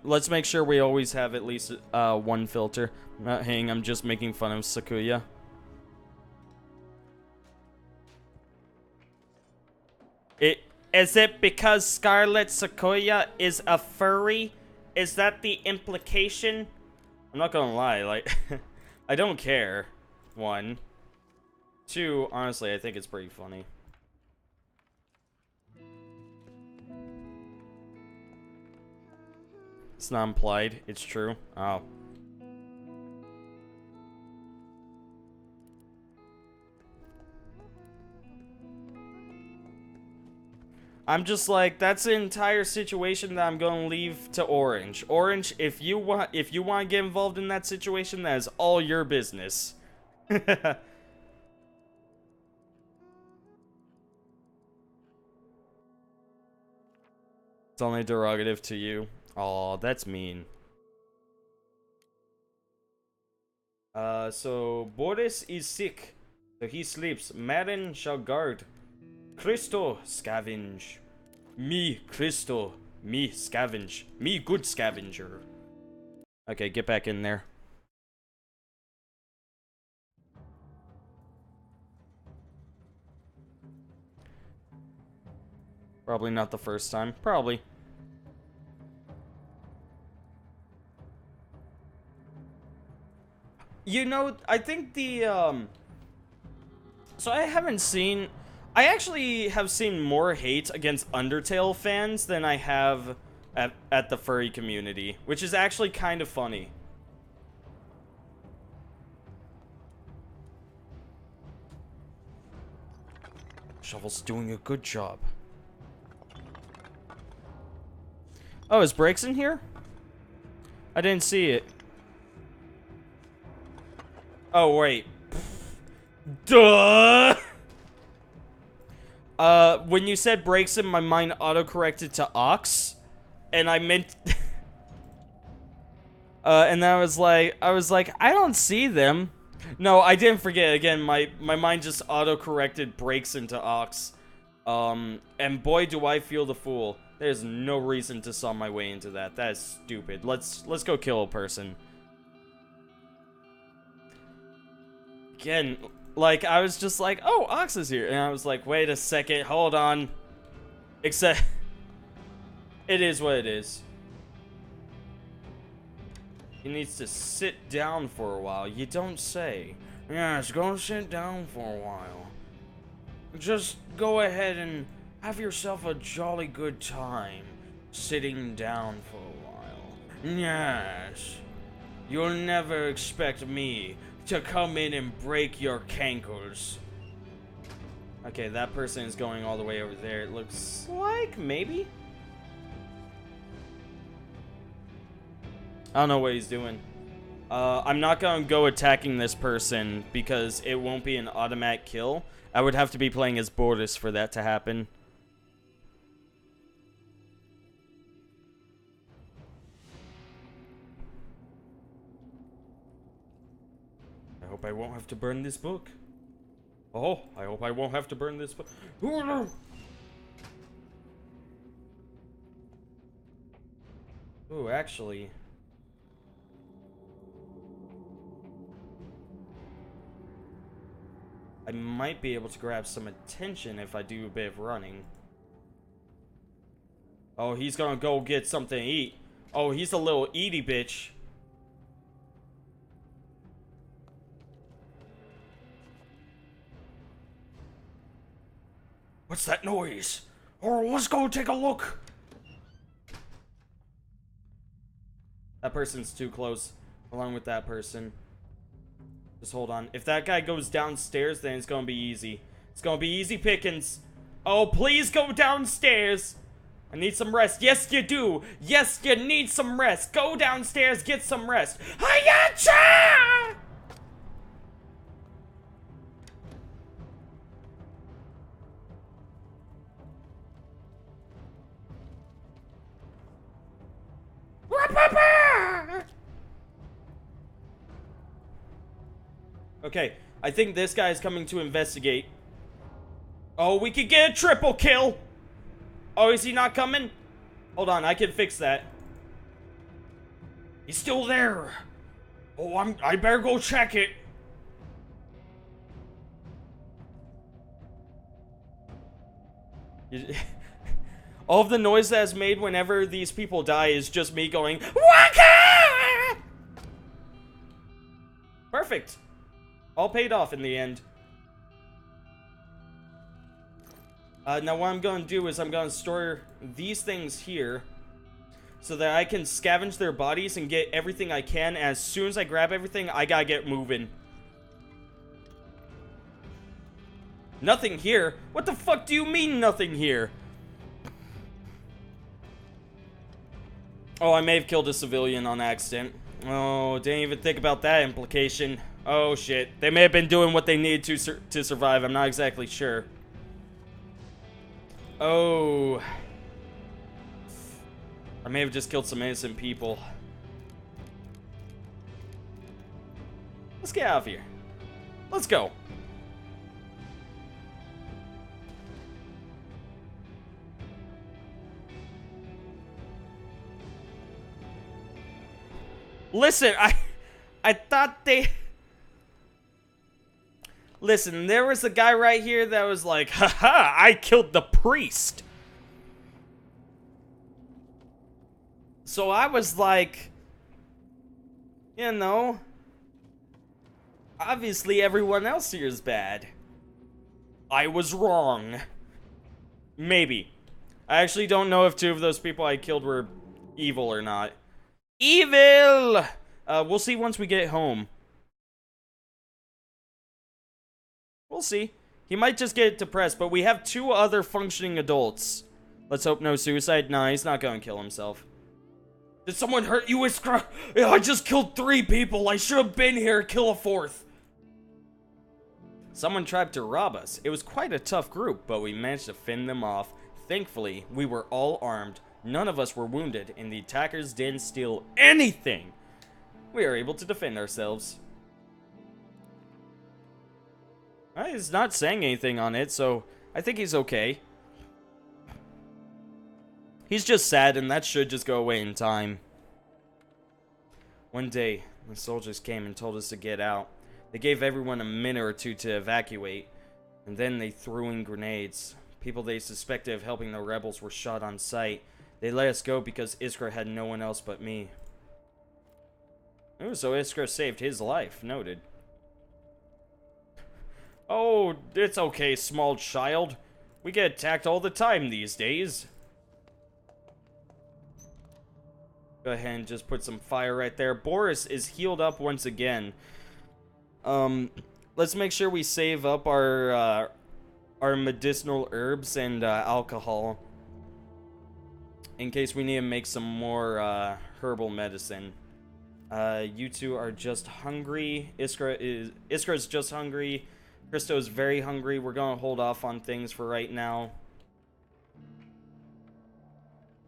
Let's make sure we always have at least 1 filter. I'm not hanging, I'm just making fun of Sakuya. Is it because Scarlet Sakuya is a furry? Is that the implication? I'm not gonna lie, like, I don't care. 1. 2, honestly, I think it's pretty funny. It's not implied, it's true. Oh. I'm just like, that's the entire situation that I'm gonna leave to Orange. Orange, if you want to get involved in that situation, that is all your business. It's only derogative to you. Aw, that's mean. So Boris is sick, so he sleeps. Marin shall guard. Christo scavenge. Me, Christo. Me, scavenge. Me, good scavenger. Okay, get back in there. Probably not the first time. Probably. You know, I think the, so I haven't seen... I actually have seen more hate against Undertale fans than I have at the furry community, which is actually kind of funny. Shovel's doing a good job. Oh, is Brakes in here? I didn't see it. Oh, wait. Duh! When you said Brakes, my mind auto-corrected to Ox, and I meant... and I was like, I don't see them. No, I didn't forget, again, my mind just auto-corrected Brakes into Ox. And boy, do I feel the fool. There's no reason to saw my way into that. That is stupid. Let's go kill a person. Again, like, I was just like, oh, Ox is here. And I was like, wait a second, hold on. Except, it is what it is. He needs to sit down for a while. You don't say. Yes, go sit down for a while. Just go ahead and have yourself a jolly good time sitting down for a while. Yes. You'll never expect me to come in and break your cankles. Okay, that person is going all the way over there. It looks like, maybe? I don't know what he's doing. I'm not gonna go attacking this person because it won't be an automatic kill. I would have to be playing as Bortus for that to happen. I hope I won't have to burn this book. Oh, I hope I won't have to burn this book. Ooh, actually... I might be able to grab some attention if I do a bit of running. Oh, he's gonna go get something to eat. Oh, he's a little eaty bitch. What's that noise? Oh, let's go take a look. That person's too close, along with that person. Just hold on. If that guy goes downstairs, then it's gonna be easy. It's gonna be easy pickings. Oh, please go downstairs. I need some rest. Yes, you do. Yes, you need some rest. Go downstairs, get some rest. Hayacha! Okay, I think this guy is coming to investigate. Oh, we could get a triple kill. Oh, is he not coming? Hold on, I can fix that. He's still there. Oh, I better go check it. All of the noise that's made whenever these people die is just me going, Waka! Perfect. All paid off in the end. Now what I'm going to do is I'm going to store these things here so that I can scavenge their bodies and get everything I can. As soon as I grab everything, I gotta get moving. Nothing here? What the fuck do you mean nothing here? Oh, I may have killed a civilian on accident. Oh, didn't even think about that implication. Oh shit, they may have been doing what they needed to survive. I'm not exactly sure. Oh, I may have just killed some innocent people. Let's get out of here. Let's go. Listen, I thought they... Listen, there was a guy right here that was like, haha, I killed the priest. So I was like, you know, obviously everyone else here is bad. I was wrong. Maybe. I actually don't know if two of those people I killed were evil or not. Evil! We'll see once we get home. We'll see. He might just get depressed, but we have two other functioning adults. Let's hope no suicide. Nah, he's not going to kill himself. Did someone hurt you, Iskra? I just killed 3 people. I should have been here. Kill a 4th. Someone tried to rob us. It was quite a tough group, but we managed to fend them off. Thankfully, we were all armed. None of us were wounded, and the attackers didn't steal anything. We were able to defend ourselves. He's not saying anything on it, so I think he's okay. He's just sad, and that should just go away in time. One day, the soldiers came and told us to get out. They gave everyone a minute or two to evacuate, and then they threw in grenades. People they suspected of helping the rebels were shot on sight. They let us go because Iskra had no one else but me. Ooh, so Iskra saved his life. Noted. Oh, it's okay, small child. We get attacked all the time these days. Go ahead and just put some fire right there. Boris is healed up once again. Let's make sure we save up our medicinal herbs and alcohol in case we need to make some more herbal medicine. You two are just hungry. Iskra's just hungry. Christo's very hungry. We're gonna hold off on things for right now.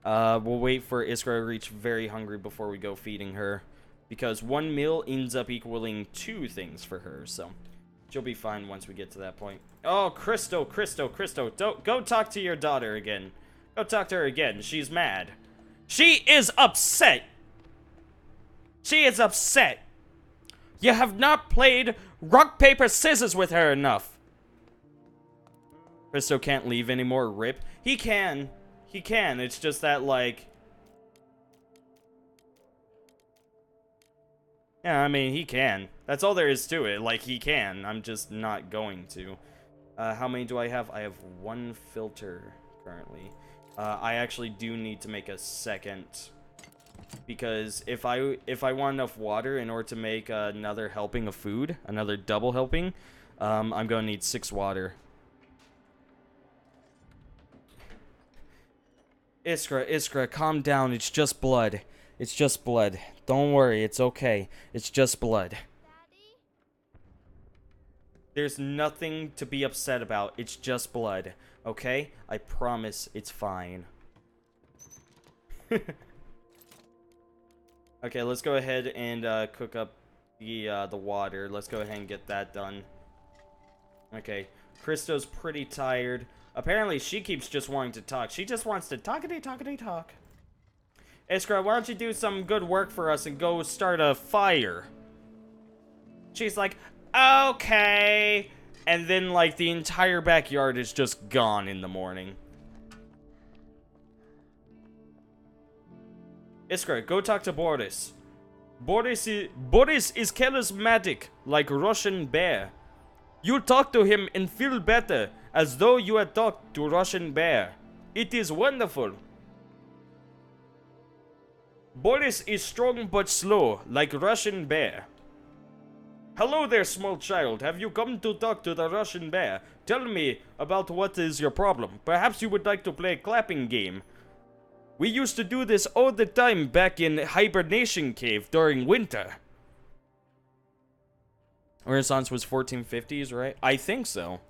We'll wait for Iskra to reach very hungry before we go feeding her. Because one meal ends up equaling 2 things for her, so she'll be fine once we get to that point. Oh, Christo, don't go talk to your daughter again. Go talk to her again. She's mad. She is upset. She is upset. You have not played rock, paper, scissors with her enough. Christo can't leave anymore, rip. He can. He can. It's just that, like... Yeah, I mean, he can. That's all there is to it. Like, he can. I'm just not going to. How many do I have? I have 1 filter currently. I actually do need to make a second. Because if I want enough water in order to make another helping of food, another double helping, I'm going to need 6 water. Iskra, calm down. It's just blood. It's just blood. Don't worry, it's okay. It's just blood. Daddy? There's nothing to be upset about. It's just blood. Okay? I promise it's fine. Okay, let's go ahead and cook up the water. Let's go ahead and get that done. Okay, Christo's pretty tired. Apparently, she keeps just wanting to talk. She just wants to talk. Iskra, why don't you do some good work for us and go start a fire? She's like, okay. And then, like, the entire backyard is just gone in the morning. Iskra, go talk to Boris. Boris is charismatic, like Russian bear. You talk to him and feel better, as though you had talked to Russian bear. It is wonderful. Boris is strong but slow, like Russian bear. Hello there, small child. Have you come to talk to the Russian bear? Tell me about what is your problem. Perhaps you would like to play a clapping game. We used to do this all the time back in hibernation cave during winter. Renaissance was 1450s, right? I think so.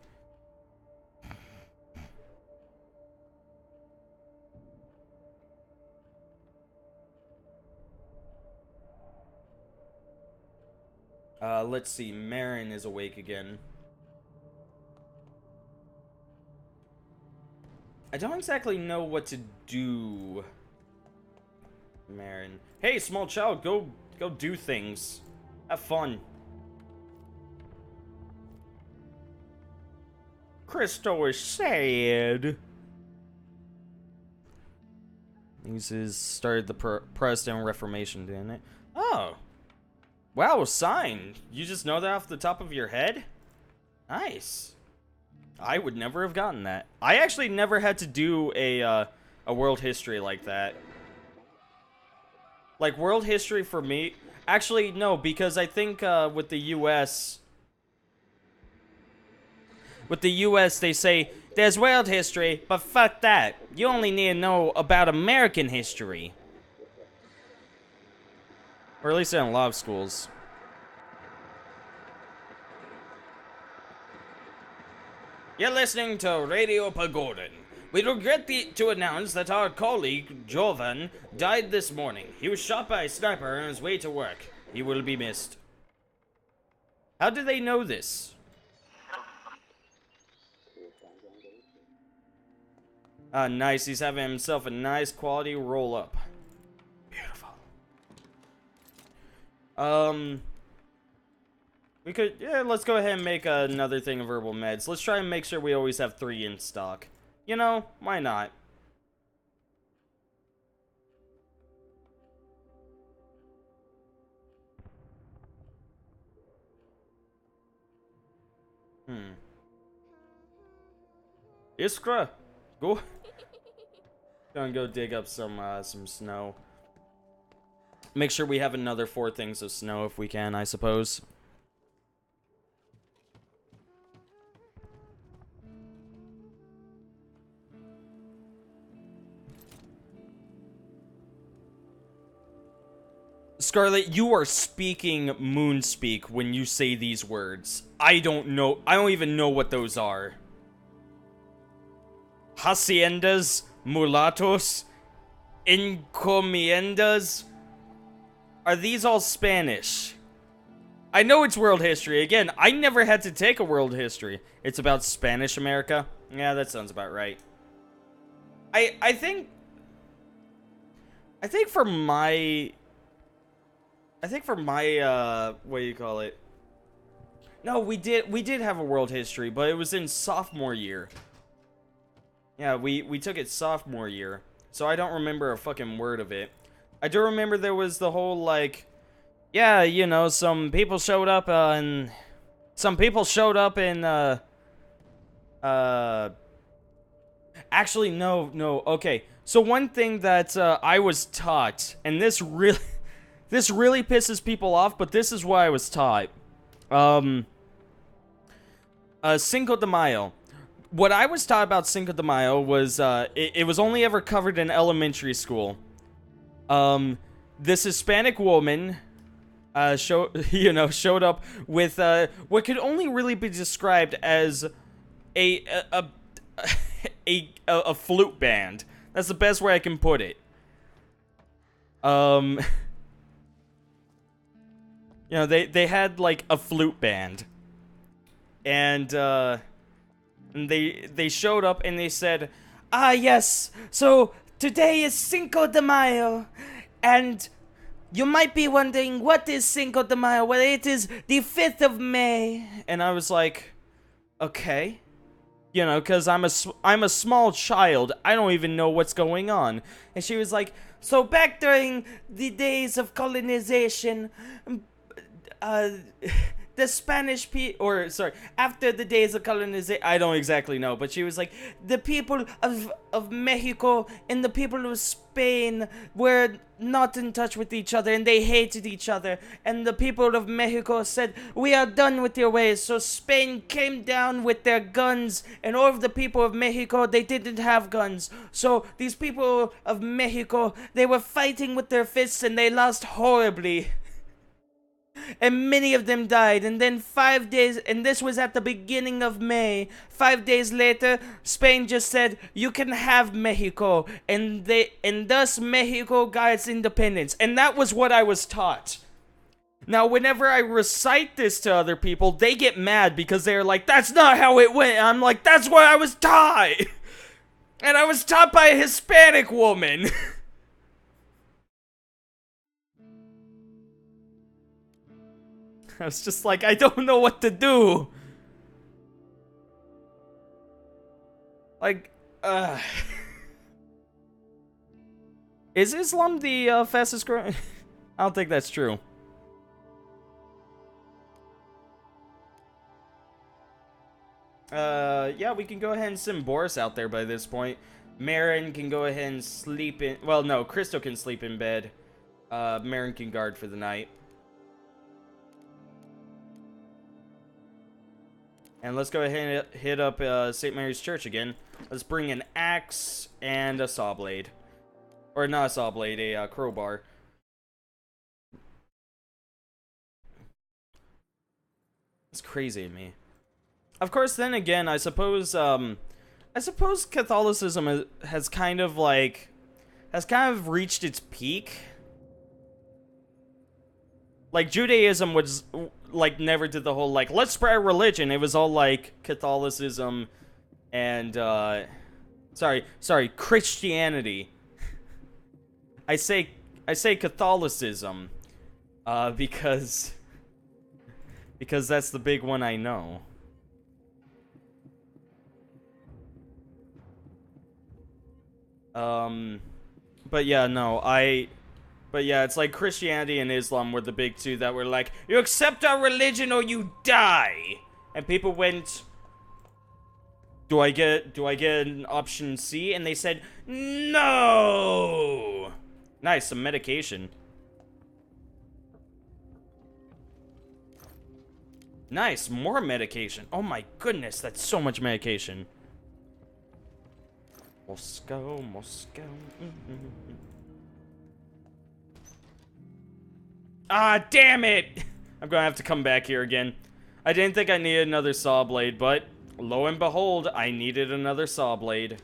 Let's see. Marin is awake again. I don't exactly know what to do. Marin. Hey, small child, go do things. Have fun. Christo is sad. This started the Protestant Reformation, didn't it? Oh. Wow, sign. You just know that off the top of your head? Nice. I would never have gotten that. I actually never had to do a world history like that. Like, world history for me... Actually, no, because I think with the U.S... With the U.S., they say, there's world history, but fuck that. You only need to know about American history. Or at least in a lot of schools. You're listening to Radio Pagodin. We regret to announce that our colleague, Jovan, died this morning. He was shot by a sniper on his way to work. He will be missed. How do they know this? Nice. He's having himself a nice quality roll-up. Beautiful. We could, yeah, let's go ahead and make another thing of herbal meds. Let's try and make sure we always have 3 in stock. You know, why not? Iskra, go. Gonna go dig up some snow. Make sure we have another 4 things of snow if we can, I suppose. Scarlet, you are speaking Moonspeak when you say these words. I don't know. I don't even know what those are. Haciendas, mulatos, encomiendas. Are these all Spanish? I know it's world history. Again, I never had to take a world history. It's about Spanish America. Yeah, that sounds about right. I think for my what do you call it? No, we did have a world history, but it was in sophomore year. Yeah, we took it sophomore year. So I don't remember a fucking word of it. I do remember there was the whole, like, yeah, you know, some people showed up, actually, no, okay. So one thing that, I was taught, and this really pisses people off, but this is why I was taught. Cinco de Mayo. What I was taught about Cinco de Mayo was, it was only ever covered in elementary school. This Hispanic woman, showed up with, what could only really be described as a flute band. That's the best way I can put it. You know, they had, like, a flute band. And they showed up and they said, "Ah, yes, so today is Cinco de Mayo, and you might be wondering, what is Cinco de Mayo? Well, it is the 5th of May. And I was like, okay. You know, because I'm a small child. I don't even know what's going on. And she was like, so back during the days of colonization, the Spanish after the days of colonization, I don't exactly know, but she was like, the people of Mexico and the people of Spain were not in touch with each other, and they hated each other, and the people of Mexico said, we are done with your ways, so Spain came down with their guns, and all of the people of Mexico, they didn't have guns, so these people of Mexico, they were fighting with their fists, and they lost horribly. And many of them died, and then 5 days, and this was at the beginning of May, 5 days later, Spain just said, you can have Mexico, and thus Mexico got its independence, and that was what I was taught. Now, whenever I recite this to other people, they get mad because they're like, that's not how it went. I'm like, that's what I was taught, and I was taught by a Hispanic woman. I was just like, I don't know what to do. Like, is Islam the fastest growing? I don't think that's true. Yeah, we can go ahead and send Boris out there by this point. Marin can go ahead and sleep in. Well, no, Crystal can sleep in bed. Marin can guard for the night. And let's go ahead and hit up St. Mary's Church again. Let's bring an axe and a saw blade. Or not a saw blade, a crowbar. It's crazy to me. Of course, then again, I suppose Catholicism has kind of reached its peak. Like, Judaism was, like, never did the whole, like, let's spread religion. It was all, like, Catholicism and, sorry, Christianity. I say Catholicism, because that's the big one I know. But yeah, no, But yeah, it's like Christianity and Islam were the big two that were like, you accept our religion or you die! And people went, do I get an option C? And they said, no! Nice, some medication. Nice, more medication. Oh my goodness, that's so much medication. Moscow, Moscow. Ah, damn it! I'm gonna have to come back here again. I didn't think I needed another saw blade, but lo and behold, I needed another saw blade.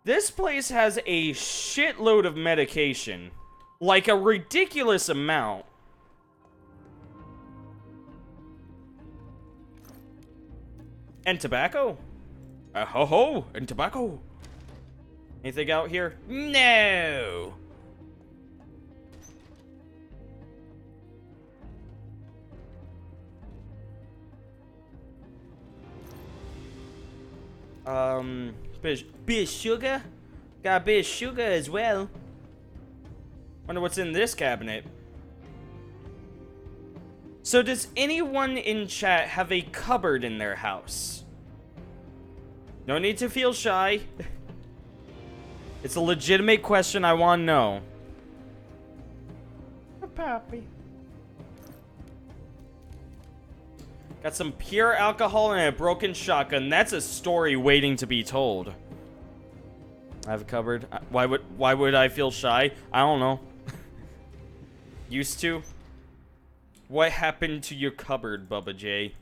This place has a shitload of medication. Like a ridiculous amount. And tobacco? Ho ho! And tobacco! Anything out here? No! Bit of sugar? Got a bit of sugar as well. Wonder what's in this cabinet. So does anyone in chat have a cupboard in their house? No need to feel shy. It's a legitimate question I want to know. A puppy. Got some pure alcohol and a broken shotgun. That's a story waiting to be told. I have a cupboard. Why would I feel shy? I don't know. Used to. What happened to your cupboard, Bubba J?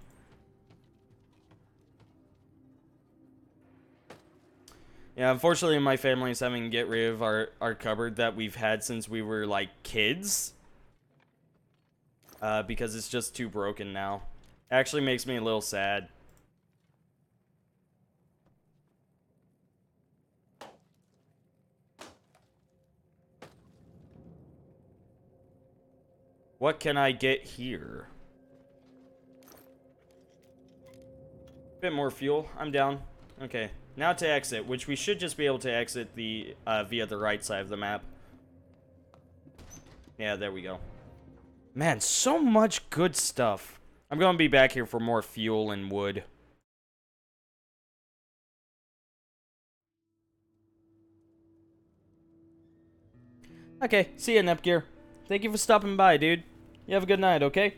Yeah, unfortunately my family is having to get rid of our cupboard that we've had since we were like kids. Because it's just too broken now. Actually makes me a little sad. What can I get here? Bit more fuel. I'm down. Okay. Now to exit, which we should just be able to exit the via the right side of the map. Yeah, there we go. Man, so much good stuff. I'm gonna be back here for more fuel and wood. Okay, see ya, Nepgear. Thank you for stopping by, dude. You have a good night, okay?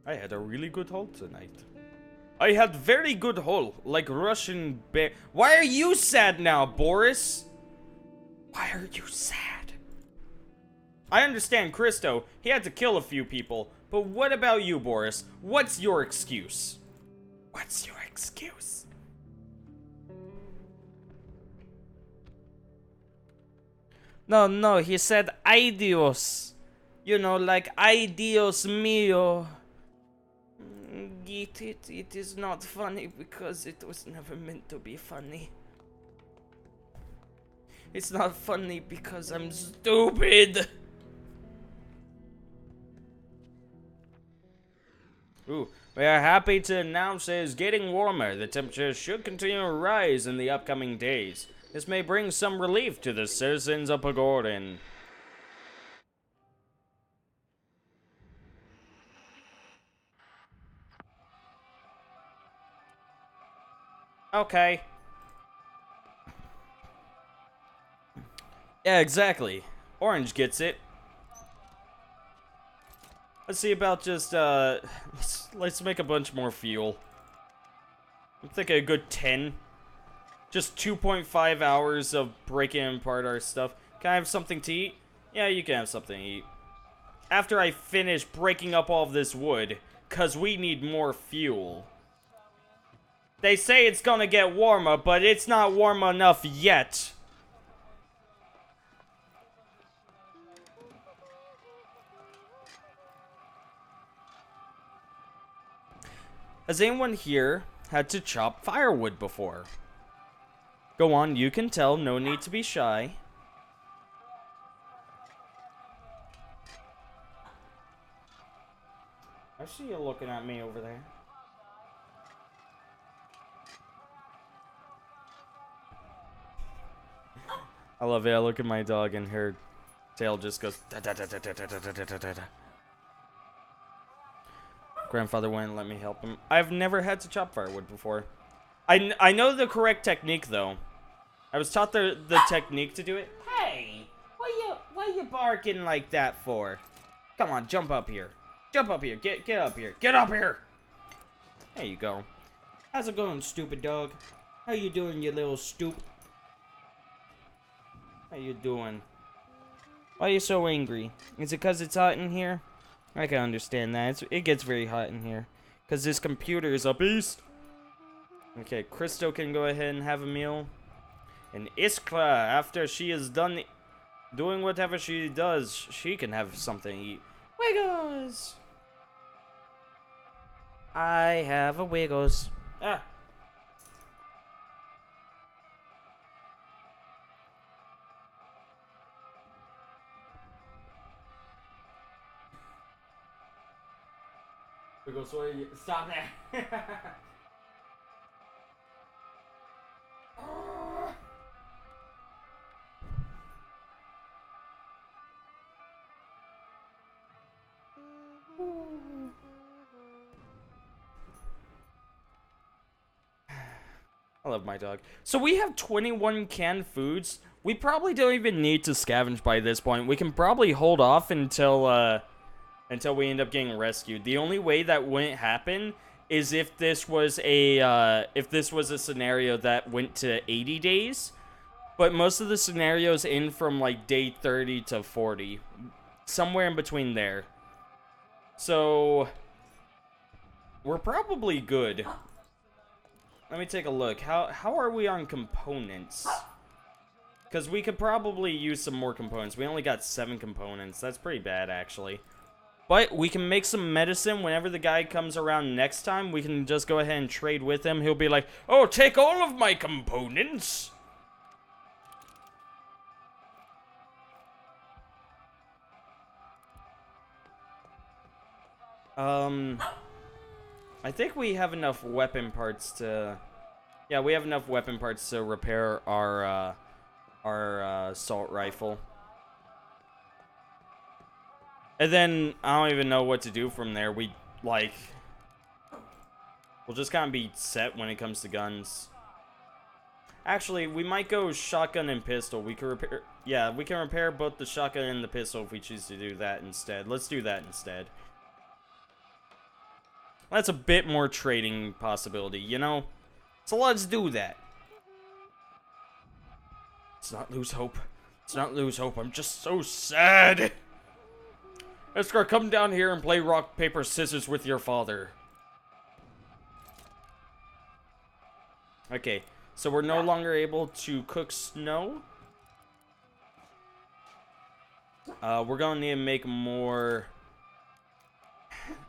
I had a really good haul tonight. I had very good haul, like Russian bear. Why are you sad now, Boris? Why are you sad? I understand Christo, he had to kill a few people, but what about you, Boris? What's your excuse? What's your excuse? No, he said adios. You know, like adios mio. Get it? It is not funny because it was never meant to be funny. It's not funny because I'm stupid. Ooh, we are happy to announce it is getting warmer. The temperature should continue to rise in the upcoming days. This may bring some relief to the citizens of Pogordan. Okay. Yeah, exactly. Orange gets it. Let's see about just, let's make a bunch more fuel. I'm thinking a good 10. Just 2.5 hours of breaking apart our stuff. Can I have something to eat? Yeah, you can have something to eat. After I finish breaking up all of this wood, because we need more fuel. They say it's gonna get warmer, but it's not warm enough yet. Has anyone here had to chop firewood before? Go on, you can tell, no need to be shy. I see you looking at me over there. I love it. I look at my dog and her tail just goes. Da, da, da, da, da, da, da, da, da, da. Grandfather wouldn't let me help him. I've never had to chop firewood before. I know the correct technique though. I was taught the technique to do it. Hey, what you barking like that for? Come on, jump up here. Jump up here. Get up here. Get up here. There you go. How's it going, stupid dog? How you doing, you little stoop? How you doing? Why are you so angry? Is it because it's hot in here? I can understand that. It gets very hot in here. Because this computer is a beast. Okay, Crystal can go ahead and have a meal. And Iskra, after she is done doing whatever she does, she can have something to eat. Wiggles! I have a Wiggles. Ah. Wiggles, stop that! I love my dog. So we have 21 canned foods. We probably don't even need to scavenge by this point. We can probably hold off until we end up getting rescued. The only way that wouldn't happen is if this was a scenario that went to 80 days. But most of the scenarios end from like day 30 to 40. Somewhere in between there. So we're probably good. Let me take a look. How are we on components? Because we could probably use some more components. We only got 7 components. That's pretty bad, actually. But we can make some medicine whenever the guy comes around next time. We can just go ahead and trade with him. He'll be like, oh, take all of my components. I think we have enough weapon parts to... Yeah, we have enough weapon parts to repair our assault rifle. And then, I don't even know what to do from there. We'll just kind of be set when it comes to guns. Actually, we might go shotgun and pistol. We can repair... Yeah, we can repair both the shotgun and the pistol if we choose to do that instead. Let's do that instead. That's a bit more trading possibility, you know? So let's do that. Let's not lose hope. Let's not lose hope. I'm just so sad. Iskra, come down here and play rock, paper, scissors with your father. Okay, so we're no longer able to cook snow. We're gonna need to make more...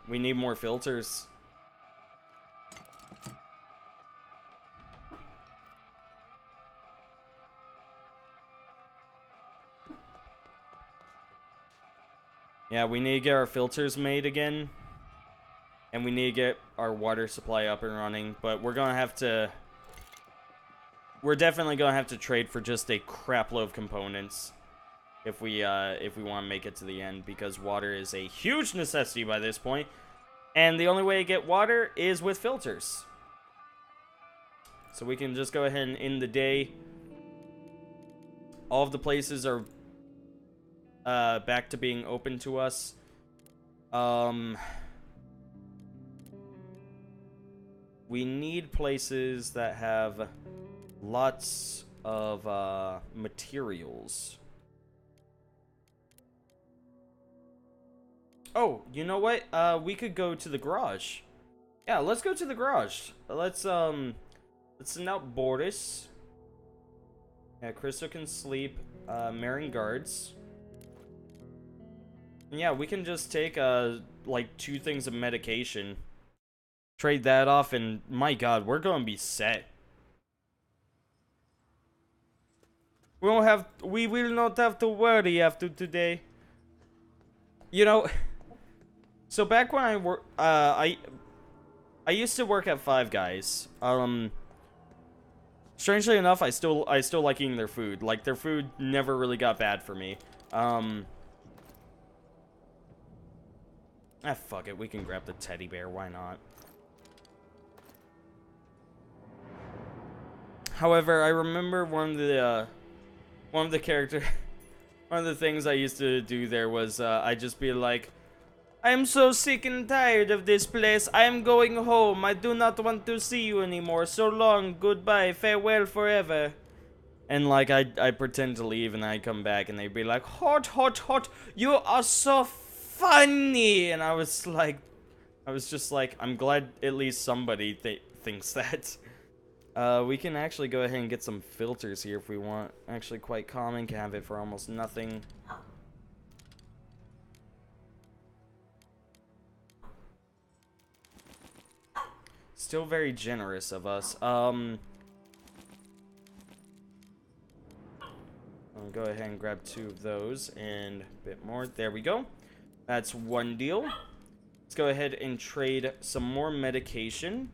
We need more filters. Yeah, we need to get our filters made again. And we need to get our water supply up and running. But we're gonna have to... We're definitely gonna have to trade for just a crap load of components. If we want to make it to the end. Because water is a huge necessity by this point. And the only way to get water is with filters. So we can just go ahead and end the day. All of the places are... back to being open to us. We need places that have lots of materials. Oh, you know what? We could go to the garage. Yeah, let's go to the garage. Let's send out Boris. Yeah, Crystal can sleep. Marin guards. Yeah, we can just take, like, 2 things of medication. Trade that off, and my god, we're gonna be set. We will not have to worry after today. You know, so back when I used to work at Five Guys. Strangely enough, I still like eating their food. Like, their food never really got bad for me. Fuck it. We can grab the teddy bear. Why not? However, I remember one of the character... one of the things I used to do there was, I'd just be like, I am so sick and tired of this place. I am going home. I do not want to see you anymore. So long. Goodbye. Farewell forever. And, like, I pretend to leave, and I come back, and they'd be like, hot, hot, hot. You are so funny. And I was just like, I'm glad at least somebody thinks that. We can actually go ahead and get some filters here if we want. Actually, quite common. Can have it for almost nothing. Still very generous of us. I'll go ahead and grab 2 of those and a bit more. There we go. That's one deal. Let's go ahead and trade some more medication.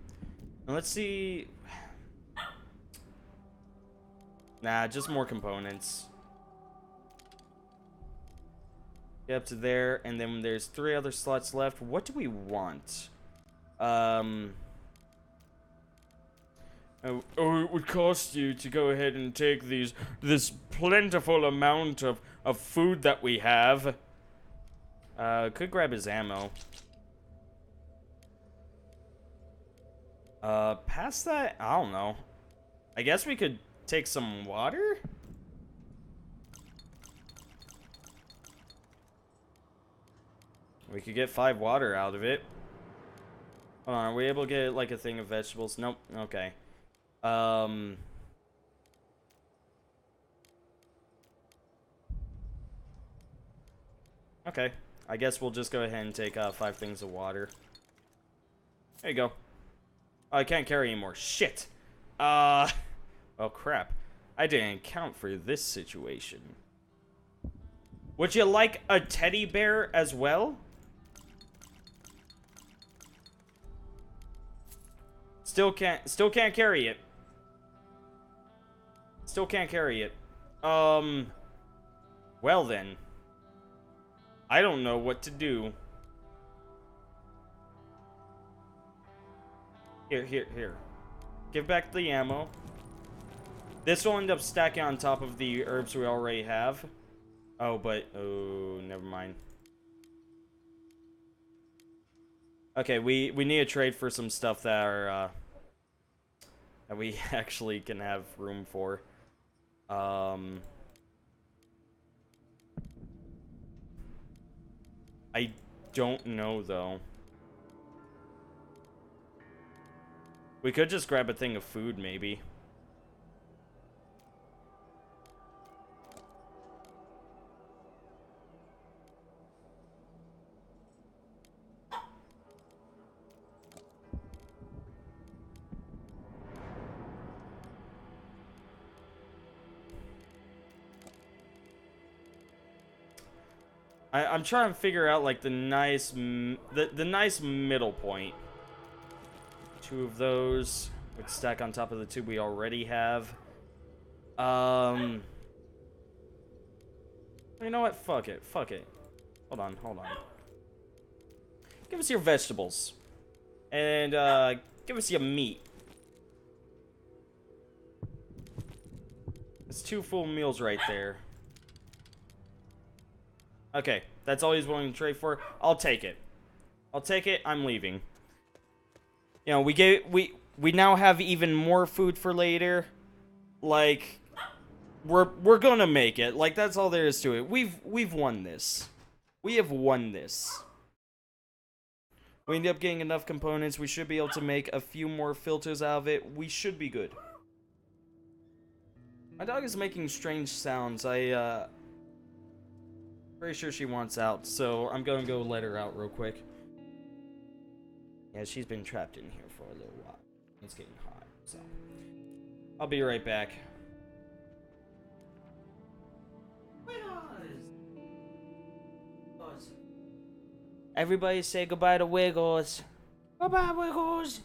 And let's see. Nah, just more components. Get up to there, and then there's 3 other slots left. What do we want? Oh, it would cost you to go ahead and take this plentiful amount of food that we have. Could grab his ammo. Past that, I don't know. I guess we could take some water? We could get 5 water out of it. Hold on, are we able to get like a thing of vegetables? Nope, okay. Okay, I guess we'll just go ahead and take 5 things of water. There you go. Oh, I can't carry anymore. Shit. Oh crap. I didn't account for this situation. Would you like a teddy bear as well? Still can't carry it. Still can't carry it. Well then. I don't know what to do. Here. Give back the ammo. This will end up stacking on top of the herbs we already have. Oh, never mind. Okay, we need to trade for some stuff that are, that we actually can have room for. I don't know, though. We could just grab a thing of food, maybe. I'm trying to figure out like the nice middle point. 2 of those would stack on top of the 2 we already have. You know what? Fuck it. Hold on. Give us your vegetables. And give us your meat. It's 2 full meals right there. Okay, that's all he's willing to trade for. I'll take it. I'm leaving. You know, we now have even more food for later. Like, we're gonna make it. Like, that's all there is to it. We've won this. We have won this. We end up getting enough components. We should be able to make a few more filters out of it. We should be good. My dog is making strange sounds. Pretty sure she wants out, so I'm gonna go let her out real quick. Yeah, she's been trapped in here for a little while. It's getting hot, so I'll be right back. Everybody say goodbye to Wiggles. Goodbye, Wiggles.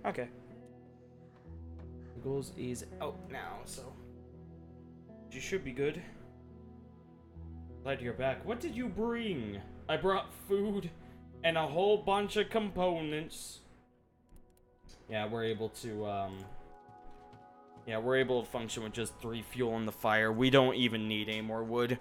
Okay. The goals is out now, so you should be good. Glad you're back. What did you bring? I brought food and a whole bunch of components. Yeah, we're able to function with just 3 fuel in the fire. We don't even need any more wood.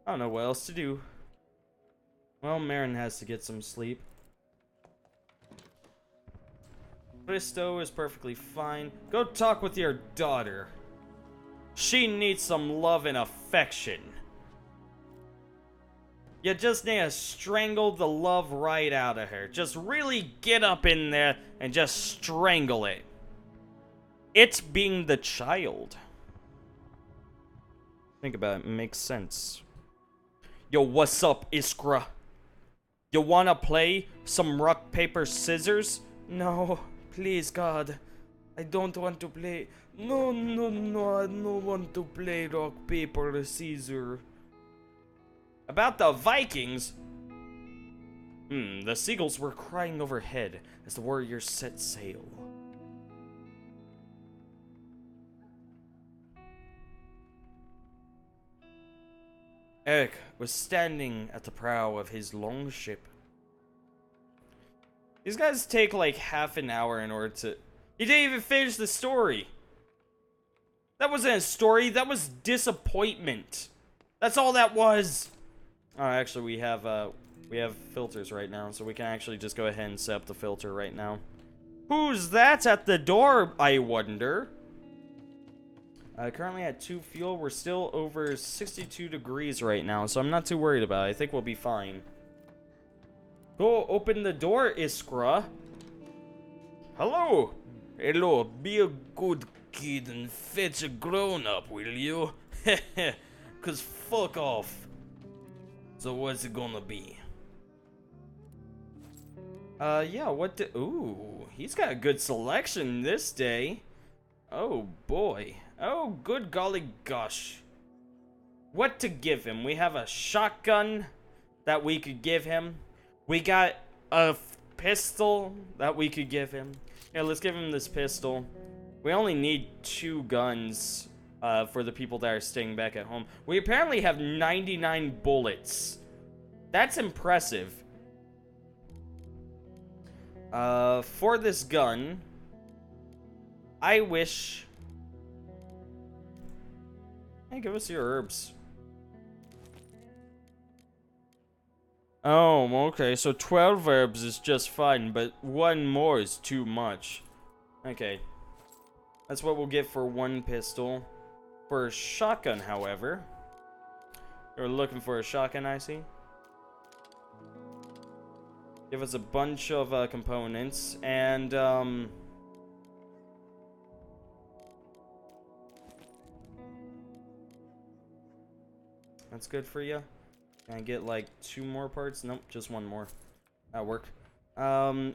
I don't know what else to do. Well, Marin has to get some sleep. Bristow is perfectly fine. Go talk with your daughter. She needs some love and affection. You just need to strangle the love right out of her. Just really get up in there and just strangle it. It's being the child. Think about it, makes sense. Yo, what's up, Iskra? You wanna play some rock, paper, scissors? No, please, God. I don't want to play. No, I don't want to play rock, paper, scissors. About the Vikings? The seagulls were crying overhead as the warriors set sail. Eric was standing at the prow of his longship. These guys take like half an hour in order to... He didn't even finish the story. That wasn't a story, that was disappointment. That's all that was. Oh, actually, we have filters right now, so we can actually just go ahead and set up the filter right now. Who's that at the door, I wonder? Currently at 2 fuel, we're still over 62 degrees right now, so I'm not too worried about it. I think we'll be fine. Go open the door, Iskra. Hello. Hello, be a good kid and fetch a grown-up, will you? Cause fuck off. So what's it gonna be? Yeah, what the... Ooh, he's got a good selection this day. Oh, boy. Oh, good golly gosh. What to give him? We have a shotgun that we could give him. We got a pistol that we could give him. Yeah, let's give him this pistol. We only need 2 guns for the people that are staying back at home. We apparently have 99 bullets. That's impressive. For this gun, I wish... Hey, give us your herbs. Oh, okay, so 12 herbs is just fine, but 1 more is too much. Okay. That's what we'll get for 1 pistol. For a shotgun, however... You're looking for a shotgun, I see. Give us a bunch of components, and, That's good for you. Can I get like 2 more parts? Nope, just 1 more. That'll work.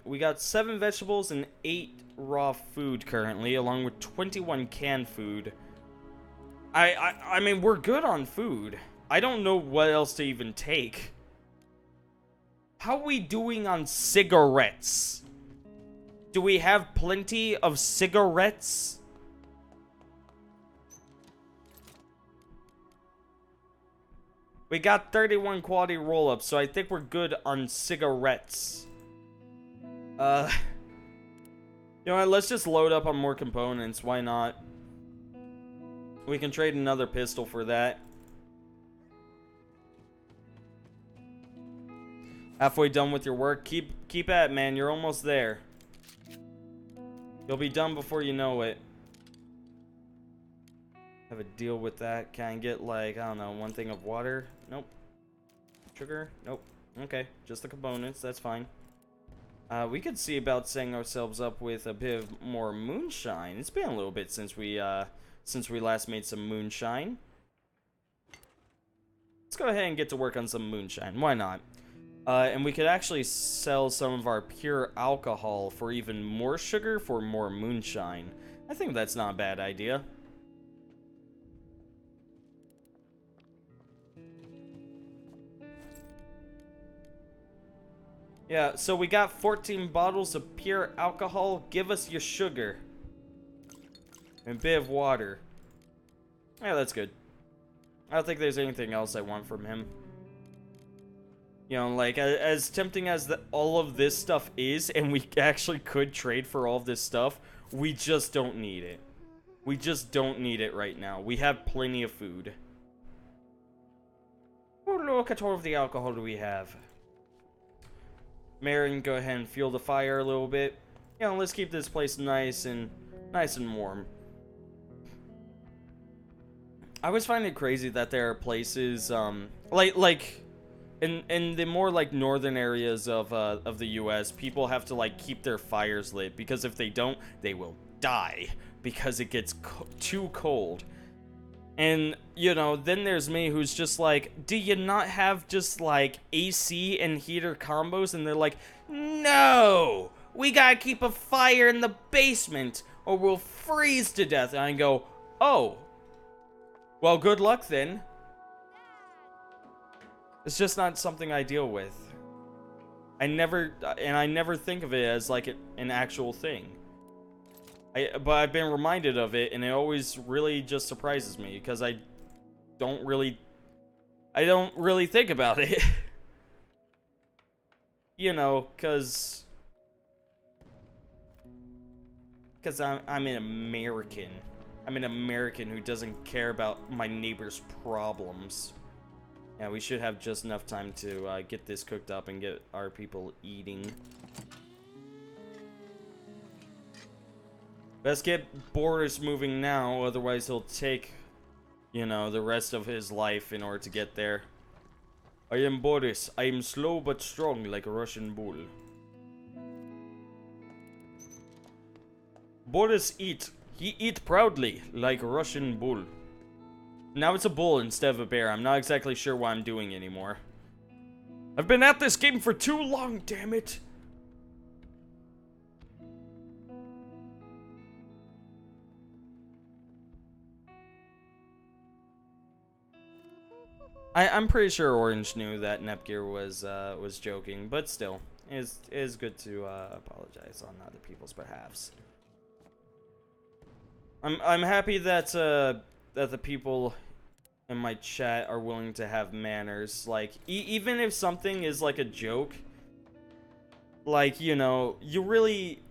We got 7 vegetables and 8 raw food currently, along with 21 canned food. I mean, we're good on food. I don't know what else to even take. How are we doing on cigarettes? Do we have plenty of cigarettes? We got 31 quality roll-ups, so I think we're good on cigarettes. You know what, let's just load up on more components, why not? We can trade another pistol for that. Halfway done with your work, keep at it, man, you're almost there. You'll be done before you know it. Have a deal with that. Can I get, like, I don't know, 1 thing of water? Nope. Sugar? Nope. Okay, just the components, that's fine. We could see about setting ourselves up with a bit of more moonshine. It's been a little bit since we last made some moonshine. Let's go ahead and get to work on some moonshine. Why not? And we could actually sell some of our pure alcohol for even more sugar for more moonshine. I think that's not a bad idea. Yeah, so we got 14 bottles of pure alcohol. Give us your sugar. And a bit of water. Yeah, that's good. I don't think there's anything else I want from him. You know, like, as tempting as all of this stuff is, and we actually could trade for all of this stuff, we just don't need it. We just don't need it right now. We have plenty of food. Oh, look at all of the alcohol we have. Marin, go ahead and fuel the fire a little bit. You know, let's keep this place nice and warm. I always find it crazy that there are places, like in the more like northern areas of the U.S., people have to like keep their fires lit because if they don't, they will die because it gets too cold. And, you know, then there's me who's just like, do you not have just like AC and heater combos? And they're like, no, we gotta keep a fire in the basement or we'll freeze to death. And I go, oh, well, good luck then. It's just not something I deal with. I never think of it as like an actual thing. But I've been reminded of it, and it always really just surprises me because I don't really think about it. You know, because I'm an American. I'm an American who doesn't care about my neighbor's problems. Yeah, we should have just enough time to get this cooked up and get our people eating. Let's get Boris moving now, otherwise he'll take, you know, the rest of his life in order to get there. I am Boris. I am slow but strong like a Russian bull. Boris eat. He eat proudly like a Russian bull. Now it's a bull instead of a bear. I'm not exactly sure what I'm doing anymore. I've been at this game for too long, damn it. I'm pretty sure Orange knew that Nepgear was joking, but still, it is good to apologize on other people's behalves. I'm happy that that the people in my chat are willing to have manners. Like even if something is like a joke, like, you know, you really.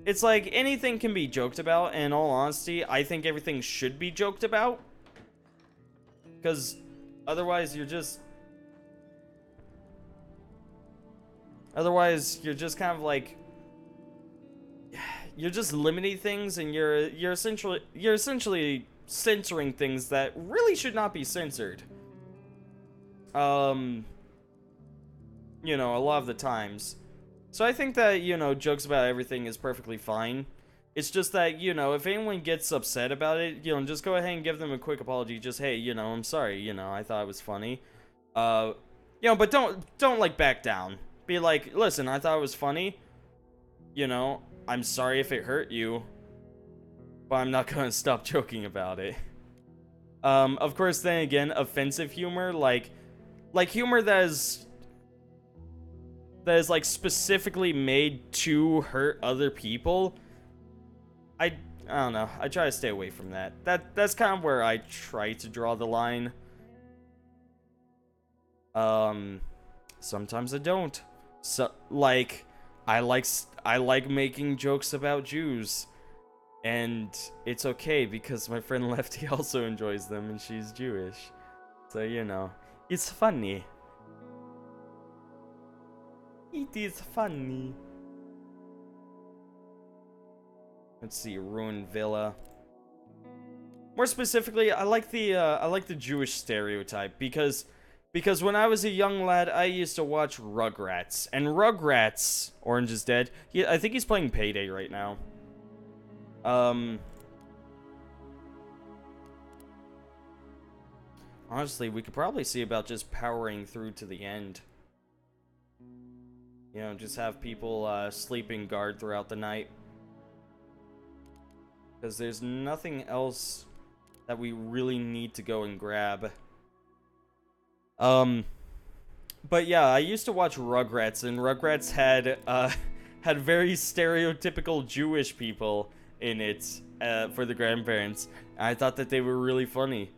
It's like anything can be joked about, and in all honesty, I think everything should be joked about. Because otherwise you're just kind of like, you're just limiting things, and you're essentially censoring things that really should not be censored. You know, a lot of the times. So I think that, you know, jokes about everything is perfectly fine. It's just that, you know, if anyone gets upset about it, you know, just go ahead and give them a quick apology. Just, hey, you know, I'm sorry, you know, I thought it was funny. You know, but don't like back down. Be like, listen, I thought it was funny. You know, I'm sorry if it hurt you, but I'm not gonna stop joking about it. Of course, then again, offensive humor, like humor that is like specifically made to hurt other people. I don't know. I try to stay away from that. That's kind of where I try to draw the line. Sometimes I don't. So, like, I like making jokes about Jews, and it's okay because my friend Lefty also enjoys them, and she's Jewish. So, you know, it's funny. It is funny. Let's see, Ruined Villa. More specifically, I like the Jewish stereotype because when I was a young lad, I used to watch Rugrats, and Rugrats, Orange is dead. I think he's playing Payday right now. Honestly, we could probably see about just powering through to the end. You know, just have people sleeping guard throughout the night. Because there's nothing else that we really need to go and grab. But yeah, I used to watch Rugrats, and Rugrats had had very stereotypical Jewish people in it for the grandparents. I thought that they were really funny.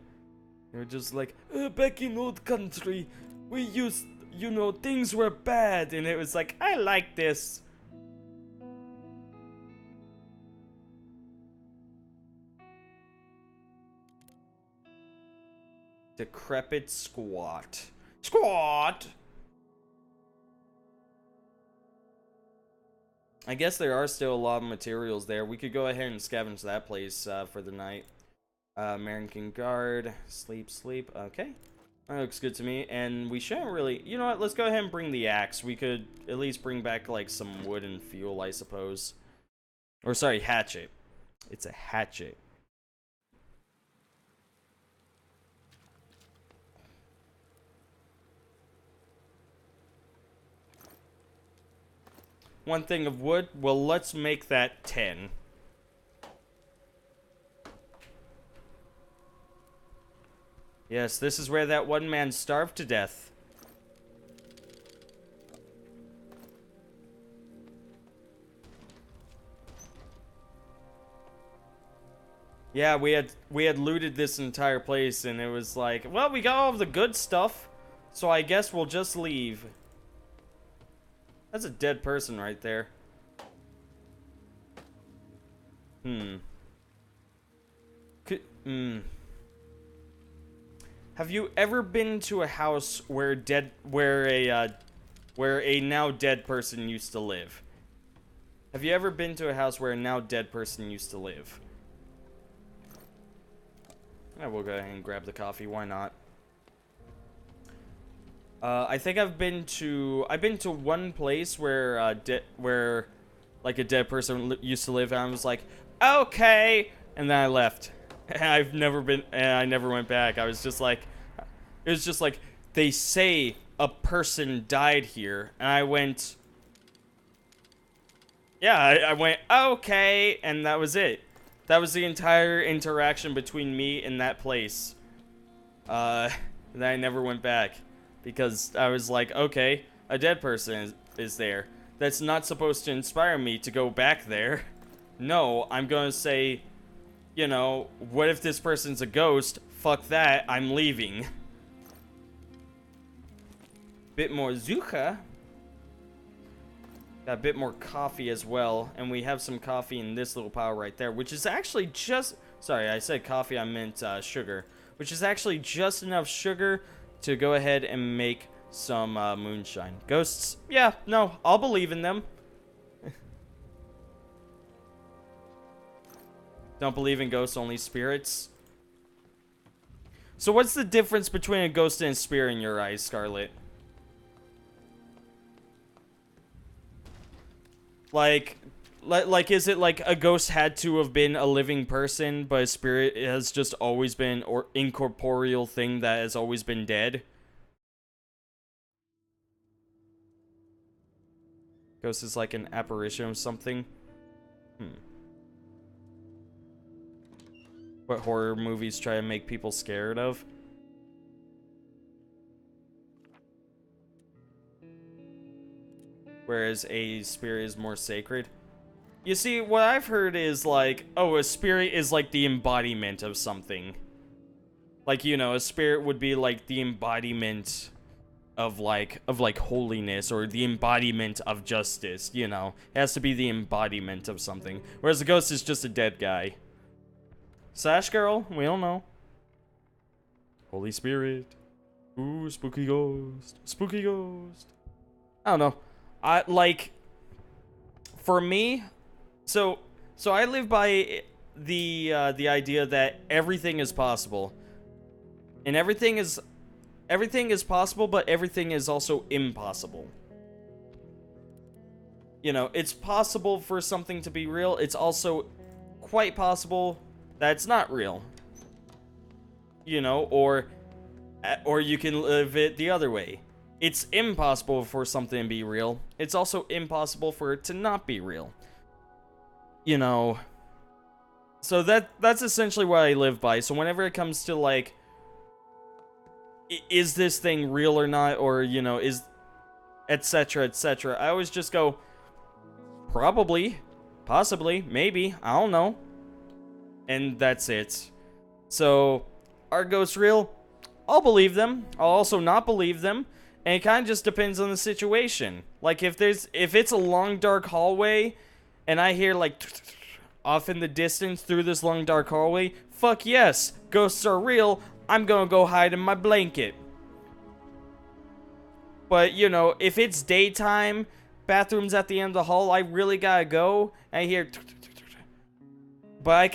They were just like, back in old country, we used, you know, things were bad, and it was like, I like this. Decrepit squat. Squat! I guess there are still a lot of materials there. We could go ahead and scavenge that place for the night. American Guard. Sleep, sleep. Okay. That looks good to me. And we shouldn't really... You know what? Let's go ahead and bring the axe. We could at least bring back, like, some wood and fuel, I suppose. Or, sorry, hatchet. It's a hatchet. One thing of wood. Well, let's make that 10. Yes, this is where that one man starved to death. Yeah, we had looted this entire place, and it was like, well, we got all of the good stuff, so I guess we'll just leave. That's a dead person right there. Have you ever been to a house where a now dead person used to live? Have you ever been to a house where a now dead person used to live? I will go ahead and grab the coffee. Why not? I think I've been to one place where where like a dead person used to live, and I was like, okay, and then I left. And I never went back. I was just like, it was just like, they say a person died here, and I went, yeah, I went, okay, and that was it. That was the entire interaction between me and that place. And I never went back. Because I was like, okay, a dead person is there. That's not supposed to inspire me to go back there. No, I'm gonna say, you know, what if this person's a ghost? Fuck that, I'm leaving. Bit more Zuka. Got a bit more coffee as well. And we have some coffee in this little pile right there, which is actually just... Sorry, I said coffee, I meant sugar. Which is actually just enough sugar to go ahead and make some moonshine. Ghosts? Yeah, no, I'll believe in them. Don't believe in ghosts, only spirits. So what's the difference between a ghost and a spirit in your eyes, Scarlet? Like, is it like a ghost had to have been a living person, but a spirit has just always been an incorporeal thing that has always been dead? Ghost is like an apparition of something? What horror movies try to make people scared of? Whereas a spirit is more sacred? You see, what I've heard is like, oh, a spirit is like the embodiment of something. Like, you know, a spirit would be like the embodiment of like holiness, or the embodiment of justice, you know. It has to be the embodiment of something. Whereas a ghost is just a dead guy. Sash girl, we don't know. Holy Spirit. Ooh, spooky ghost. Spooky ghost. I don't know. For me, so I live by the idea that everything is possible. And everything is possible, but everything is also impossible. You know, it's possible for something to be real. It's also quite possible that it's not real. You know, or Or you can live it the other way. It's impossible for something to be real. It's also impossible for it to not be real. You know. So that's essentially what I live by. So whenever it comes to like, is this thing real or not, or you know, is etc. etc. I always just go, probably, possibly, maybe, I don't know, and that's it. So, are ghosts real? I'll believe them. I'll also not believe them. And it kind of just depends on the situation. Like, if it's a long, dark hallway, and I hear, like, off in the distance through this long, dark hallway, fuck yes, ghosts are real. I'm gonna go hide in my blanket. But, you know, if it's daytime, bathroom's at the end of the hall, I really gotta go, I hear... But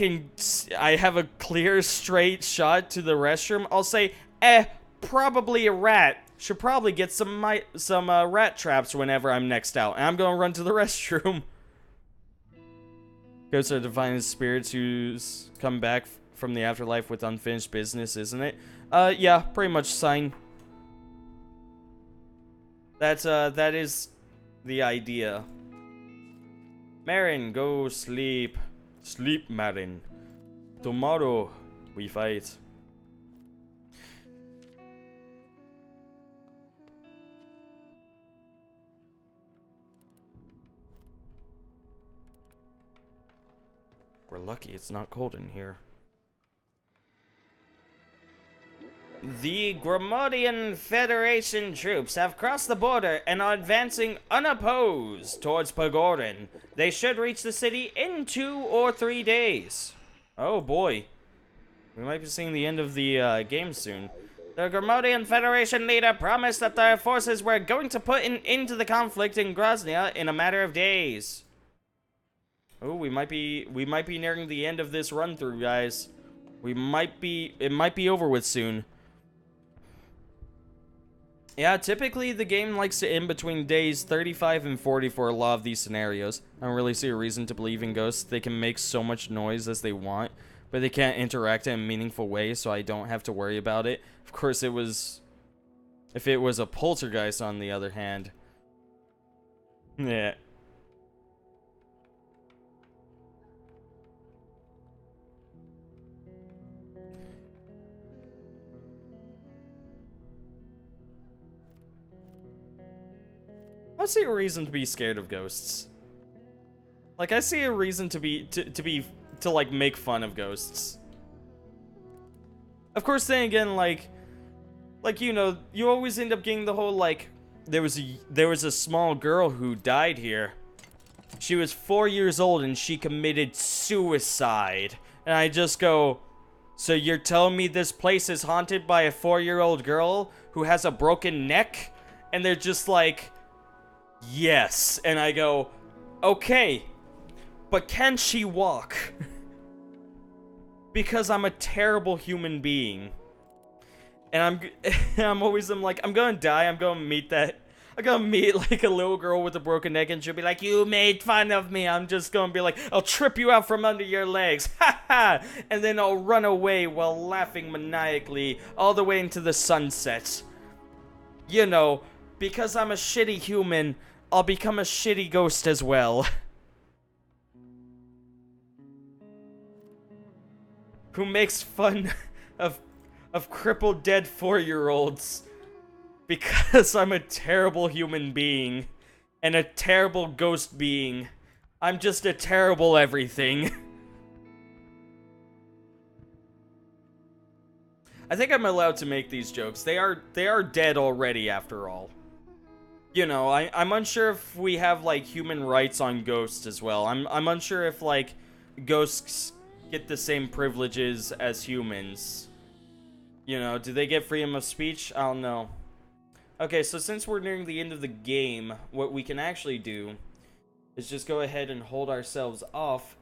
I have a clear, straight shot to the restroom, I'll say, probably a rat. Should probably get some rat traps whenever I'm next out. And I'm gonna run to the restroom. Ghosts are divine spirits who's come back from the afterlife with unfinished business, isn't it? Yeah, pretty much sign. That is the idea. Marin, go sleep. Sleep, Marin. Tomorrow, we fight. We're lucky it's not cold in here. The Grimodian Federation troops have crossed the border and are advancing unopposed towards Pagorin. They should reach the city in 2 or 3 days. Oh boy. We might be seeing the end of the game soon. The Grimodian Federation leader promised that their forces were going to put an end to the conflict in Groznia in a matter of days. Oh, we might be nearing the end of this run through, guys. It might be over with soon. Yeah, typically the game likes to end between days 35 and 40 for a lot of these scenarios. I don't really see a reason to believe in ghosts. They can make so much noise as they want, but they can't interact in a meaningful way, so I don't have to worry about it. Of course, if it was a poltergeist, on the other hand. Yeah. I see a reason to be scared of ghosts. Like, I see a reason to like make fun of ghosts. Of course, then again, like you know, you always end up getting the whole like, there was a small girl who died here. She was 4 years old and she committed suicide. And I just go, so you're telling me this place is haunted by a 4-year-old girl who has a broken neck? And they're just like, yes. And I go, okay, but can she walk? Because I'm a terrible human being. And I'm like, I'm gonna die, I'm gonna meet like a little girl with a broken neck, and she'll be like, you made fun of me. I'm just gonna be like, I'll trip you out from under your legs, ha ha, and then I'll run away while laughing maniacally all the way into the sunset. You know, because I'm a shitty human, I'll become a shitty ghost as well. Who makes fun of crippled dead 4-year-olds. Because I'm a terrible human being. And a terrible ghost being. I'm just a terrible everything. I think I'm allowed to make these jokes. They are dead already, after all. You know, I'm unsure if we have, like, human rights on ghosts as well. I'm unsure if, like, ghosts get the same privileges as humans. You know, do they get freedom of speech? I don't know. Okay, so since we're nearing the end of the game, what we can actually do is just go ahead and hold ourselves off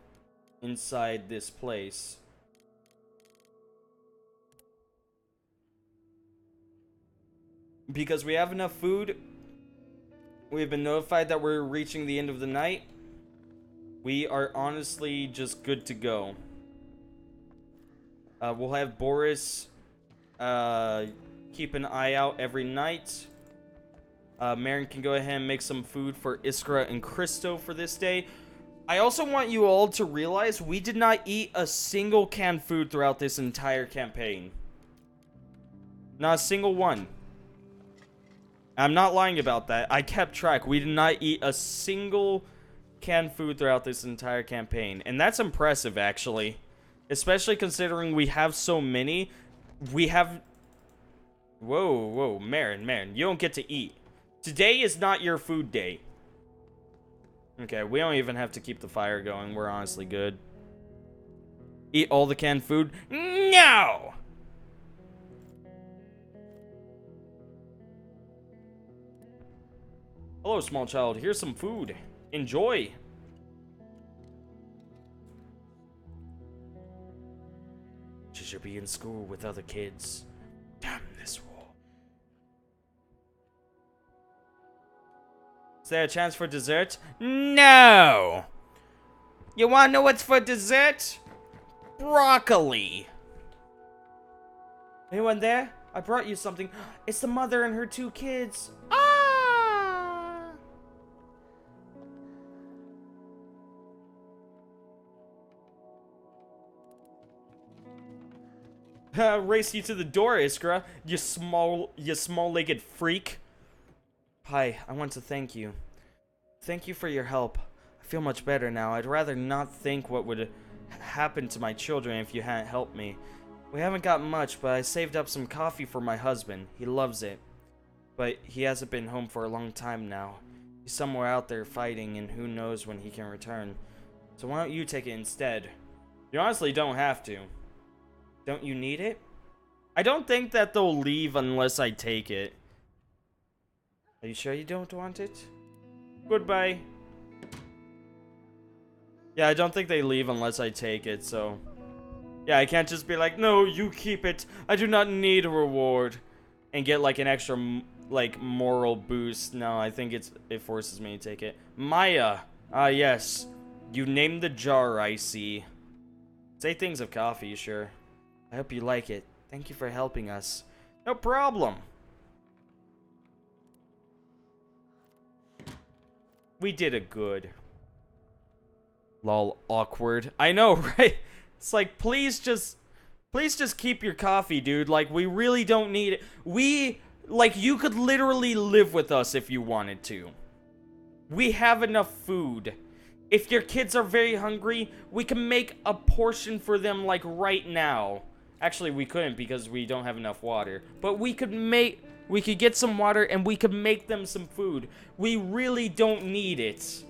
inside this place. Because we have enough food. We've been notified that we're reaching the end of the night. We are honestly just good to go. We'll have Boris keep an eye out every night. Marin can go ahead and make some food for Iskra and Christo for this day. I also want you all to realize we did not eat a single canned food throughout this entire campaign. Not a single one. I'm not lying about that. I kept track. We did not eat a single canned food throughout this entire campaign. And that's impressive, actually. Especially considering we have so many. We have... Whoa, Marin, you don't get to eat. Today is not your food day. Okay, we don't even have to keep the fire going. We're honestly good. Eat all the canned food? No! Hello, small child. Here's some food. Enjoy. She should be in school with other kids. Damn this war. Is there a chance for dessert? No! You wanna know what's for dessert? Broccoli. Anyone there? I brought you something. It's the mother and her 2 kids. Ah! Race you to the door, Iskra. You small-legged freak. Hi, I want to thank you. Thank you for your help. I feel much better now. I'd rather not think what would happen to my children if you hadn't helped me. We haven't got much, but I saved up some coffee for my husband. He loves it. But he hasn't been home for a long time now. He's somewhere out there fighting, and who knows when he can return. So why don't you take it instead? You honestly don't have to. Don't you need it? I don't think that they'll leave unless I take it. Are you sure you don't want it? Goodbye. Yeah, I don't think they leave unless I take it, so... Yeah, I can't just be like, no, you keep it. I do not need a reward. And get, like, an extra, like, moral boost. No, I think it forces me to take it. Maya. Ah, yes. You named the jar, I see. Say things of coffee, sure. I hope you like it. Thank you for helping us. No problem. We did it good. Lol, awkward. I know, right? It's like, please just keep your coffee, dude. Like, we really don't need it. Like, you could literally live with us if you wanted to. We have enough food. If your kids are very hungry, we can make a portion for them, like, right now. Actually, we couldn't because we don't have enough water. But we could get some water and we could make them some food. We really don't need it.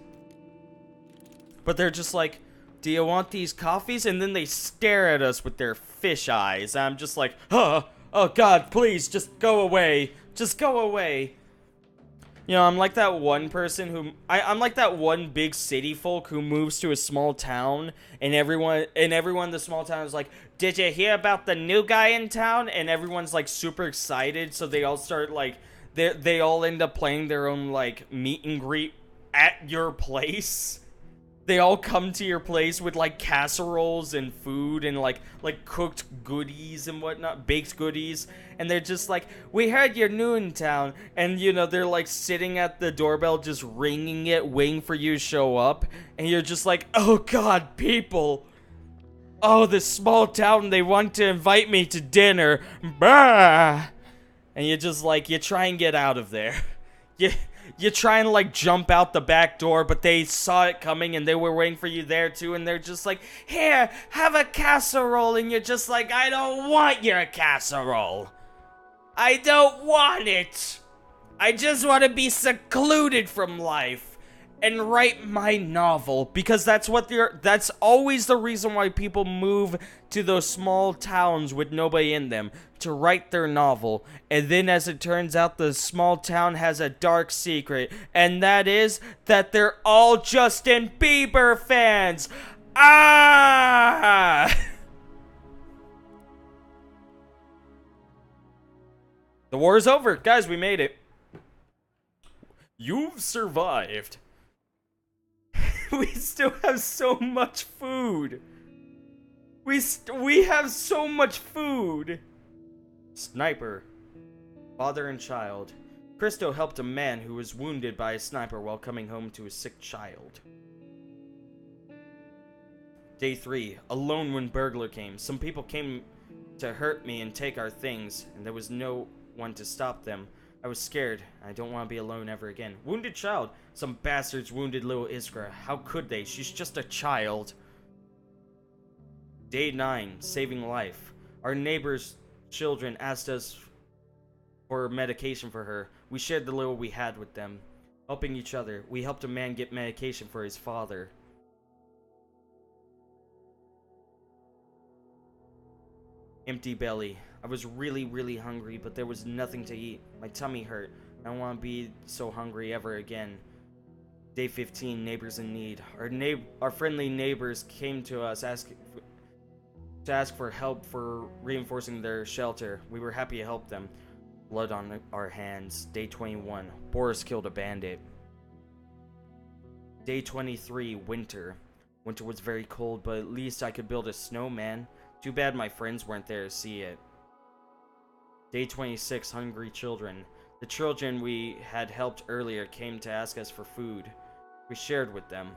But they're just like, do you want these coffees? And then they stare at us with their fish eyes. I'm just like, oh God, please, just go away. Just go away. You know, I'm like that one person who... I'm like that one big city folk who moves to a small town, and everyone in the small town is like, did you hear about the new guy in town? And everyone's like super excited, so they all start like... They all end up playing their own like meet and greet at your place. They all come to your place with like casseroles and food and like cooked goodies and whatnot, baked goodies, and they're just like, we heard you're new in town, and you know, they're like sitting at the doorbell just ringing it, waiting for you to show up, and you're just like, oh God, people, oh, this small town, they want to invite me to dinner, bah! And you just like, you try and get out of there. You try and like jump out the back door, but they saw it coming and they were waiting for you there too, and they're just like, here, have a casserole, and you're just like, I don't want your casserole. I don't want it. I just want to be secluded from life and write my novel, because that's always the reason why people move to those small towns with nobody in them, to write their novel. And then as it turns out, the small town has a dark secret, and that is that they're all Justin Bieber fans. Ah! The war is over. Guys, we made it. You've survived. We still have so much food. We have so much food. Sniper. Father and child. Christo helped a man who was wounded by a sniper while coming home to a sick child. Day 3. Alone when burglar came. Some people came to hurt me and take our things, and there was no one to stop them. I was scared. I don't want to be alone ever again. Wounded child. Some bastards wounded little Iskra. How could they? She's just a child. Day 9. Saving life. Our neighbor's children asked us for medication for her. We shared the little we had with them. Helping each other. We helped a man get medication for his father. Empty belly. I was really hungry, but there was nothing to eat. My tummy hurt. I don't want to be so hungry ever again. Day 15. Neighbors in need. Our friendly neighbors came to us to ask for help for reinforcing their shelter. We were happy to help them. Blood on our hands. Day 21. Boris killed a bandit. Day 23. Winter. Winter was very cold, but at least I could build a snowman. Too bad my friends weren't there to see it. Day 26. Hungry children. The children we had helped earlier came to ask us for food. We shared with them.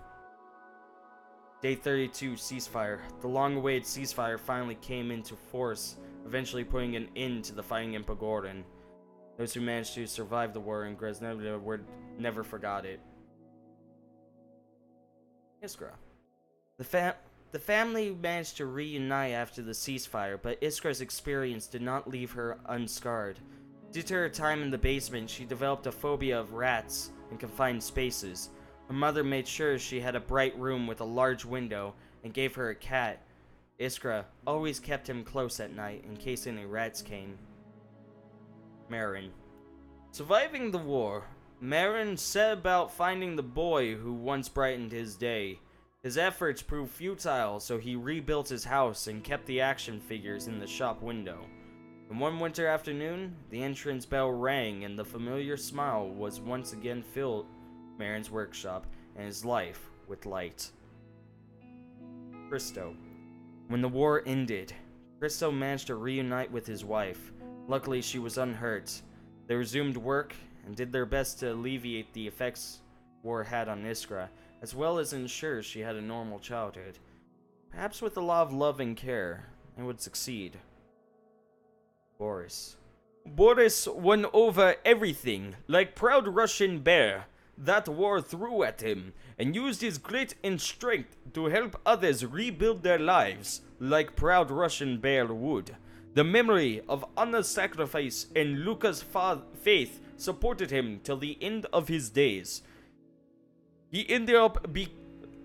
Day 32. Ceasefire. The long-awaited ceasefire finally came into force, eventually putting an end to the fighting in Pogorin. Those who managed to survive the war in Groznyj never forgot it. Iskra. The family managed to reunite after the ceasefire, but Iskra's experience did not leave her unscarred. Due to her time in the basement, she developed a phobia of rats and confined spaces. Her mother made sure she had a bright room with a large window and gave her a cat. Iskra always kept him close at night in case any rats came. Marin. Surviving the war, Marin set about finding the boy who once brightened his day. His efforts proved futile, so he rebuilt his house and kept the action figures in the shop window. And one winter afternoon, the entrance bell rang and the familiar smile was once again filled Marin's workshop and his life with light. Christo. When the war ended, Christo managed to reunite with his wife. Luckily, she was unhurt. They resumed work and did their best to alleviate the effects war had on Iskra, as well as ensure she had a normal childhood. Perhaps with a lot of love and care, they would succeed. Boris. Boris won over everything, like proud Russian bear. That war threw at him, and used his grit and strength to help others rebuild their lives, like proud Russian bear would. The memory of Anna's sacrifice and Luca's faith supported him till the end of his days. He ended up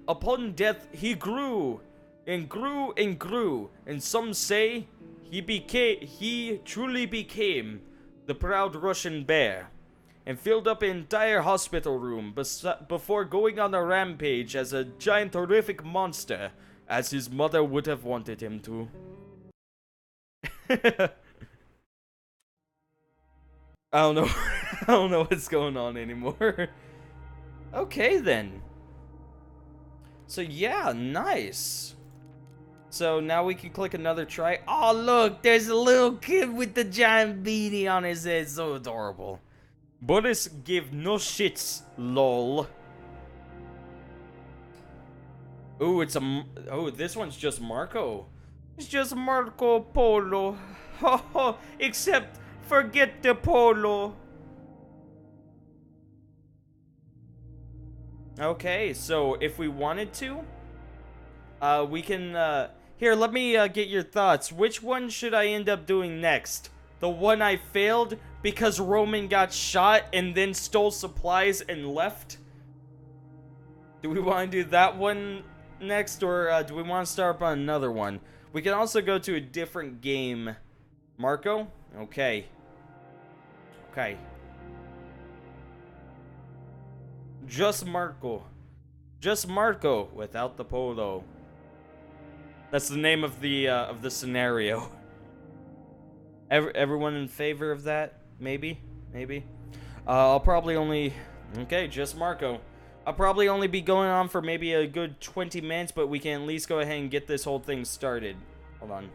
upon death, he grew and grew and grew, and some say he truly became the proud Russian bear, and filled up an entire hospital room before going on a rampage as a giant horrific monster, as his mother would have wanted him to. I don't know. I don't know what's going on anymore. Okay then. So yeah, nice. So now we can click another try. Oh look, there's a little kid with the giant beanie on his head. So adorable. Boris give no shits, lol. Ooh, this one's just Marco. It's just Marco Polo. Except forget the polo. Okay, so if we wanted to, we can, here, let me get your thoughts. Which one should I end up doing next? The one I failed because Roman got shot and then stole supplies and left? Do we want to do that one next, or do we want to start up on another one? We can also go to a different game. Marco? Okay. Okay. Just Marco. Just Marco without the polo. That's the name of the scenario. Everyone in favor of that? Maybe? Maybe? I'll probably only... Okay, just Marco. I'll probably only be going on for maybe a good 20 minutes, but we can at least go ahead and get this whole thing started. Hold on.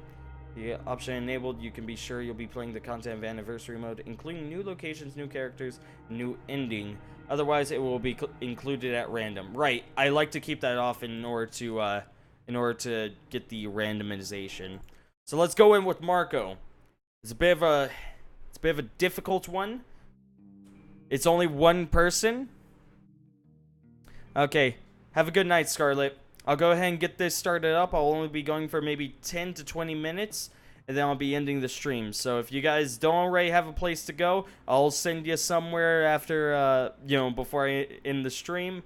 The option enabled, you can be sure you'll be playing the content of Anniversary Mode, including new locations, new characters, new ending. Otherwise, it will be included at random. Right, I like to keep that off in order to get the randomization. So let's go in with Marco. It's a bit of a difficult one. It's only one person. Okay, have a good night, Scarlet. I'll go ahead and get this started up. I'll only be going for maybe 10 to 20 minutes, and then I'll be ending the stream. So if you guys don't already have a place to go, I'll send you somewhere after, before I end the stream.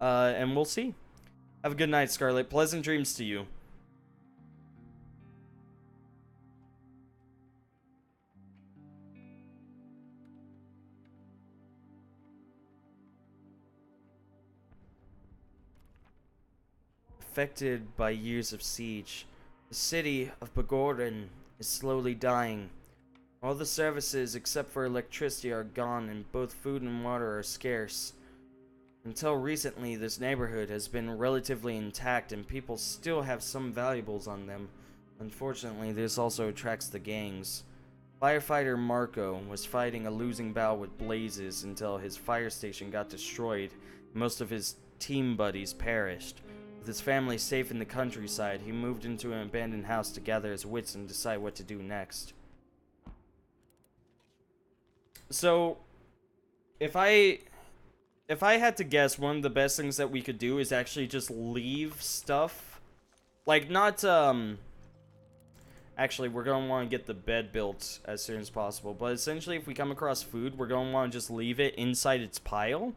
And we'll see. Have a good night, Scarlet. Pleasant dreams to you. Affected by years of siege, the city of Begorin is slowly dying. All the services except for electricity are gone, and both food and water are scarce. Until recently, this neighborhood has been relatively intact, and people still have some valuables on them. Unfortunately, this also attracts the gangs. Firefighter Marco was fighting a losing battle with Blazes until his fire station got destroyed, and most of his team buddies perished. With his family safe in the countryside, he moved into an abandoned house to gather his wits and decide what to do next. So, if I had to guess, one of the best things that we could do is actually just leave stuff. Like, not, actually, we're going to want to get the bed built as soon as possible. But essentially, if we come across food, we're going to want to just leave it inside its pile.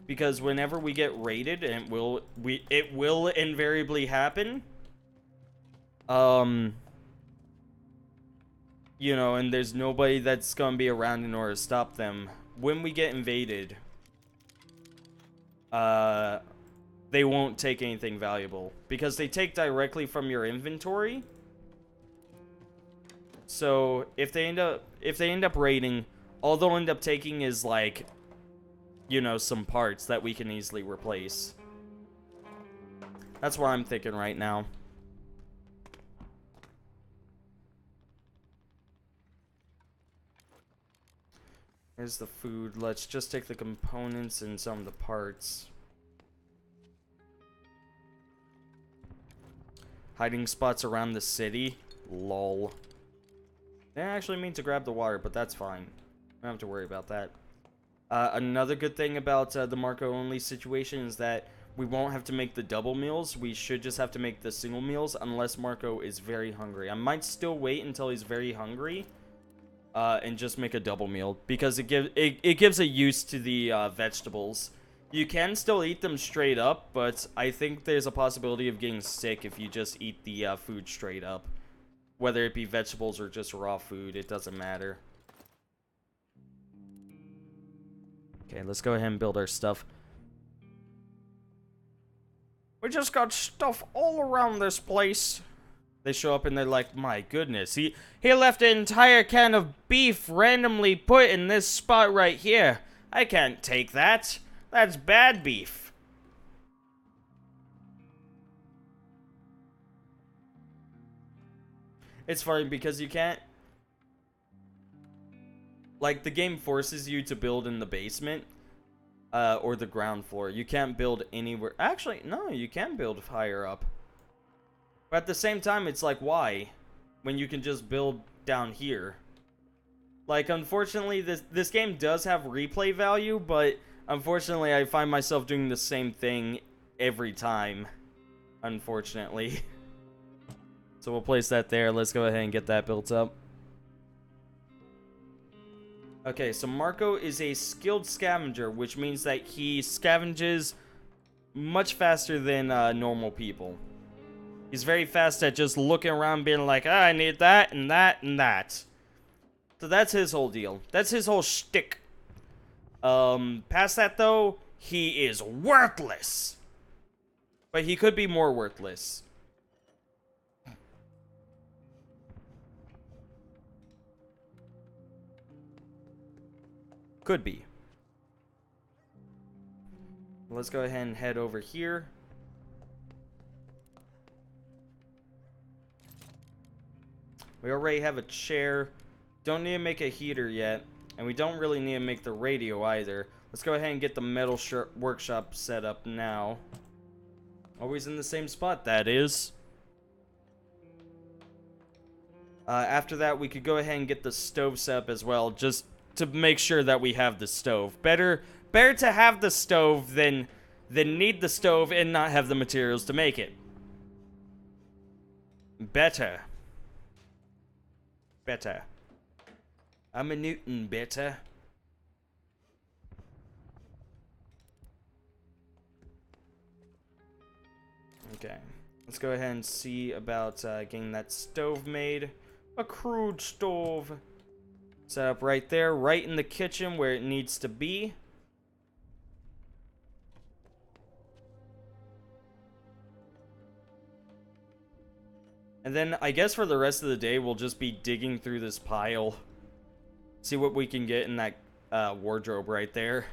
Because whenever we get raided, and it will invariably happen. And there's nobody that's gonna be around in order to stop them. When we get invaded, they won't take anything valuable because they take directly from your inventory. So if they end up raiding, all they'll end up taking is like, some parts that we can easily replace. That's what I'm thinking right now. Here's the food. Let's just take the components and some of the parts. Hiding spots around the city? Lol. I didn't actually mean to grab the water, but that's fine. I don't have to worry about that. Another good thing about the Marco only situation is that we won't have to make the double meals. We should just have to make the single meals unless Marco is very hungry. I might still wait until he's very hungry and just make a double meal because it gives a use to the vegetables. You can still eat them straight up, but I think there's a possibility of getting sick if you just eat the food straight up. Whether it be vegetables or just raw food, it doesn't matter. Okay, let's go ahead and build our stuff. We just got stuff all around this place. They show up and they're like, my goodness, he left an entire can of beef randomly put in this spot right here. I can't take that. That's bad beef. It's funny because you can't... Like, the game forces you to build in the basement, or the ground floor. You can't build anywhere. Actually, no, you can build higher up. But at the same time, it's like, why? When you can just build down here. Like, unfortunately, this game does have replay value, but unfortunately, I find myself doing the same thing every time. Unfortunately. So we'll place that there. Let's go ahead and get that built up. Okay, so Marco is a skilled scavenger, which means that he scavenges much faster than normal people. He's very fast at just looking around being like, ah, I need that, and that, and that. So that's his whole deal. That's his whole shtick. Past that, though, he is worthless. But he could be more worthless. Could be. Let's go ahead and head over here. We already have a chair. Don't need to make a heater yet. And we don't really need to make the radio either. Let's go ahead and get the metal workshop set up now. Always in the same spot, that is. After that, we could go ahead and get the stove set up as well, just to make sure that we have the stove. Better to have the stove than need the stove and not have the materials to make it. Better. I'm a Newton, better. Okay, let's go ahead and see about getting that stove made. A crude stove. Set up right there, right in the kitchen where it needs to be. And then I guess for the rest of the day, we'll just be digging through this pile. See what we can get in that wardrobe right there.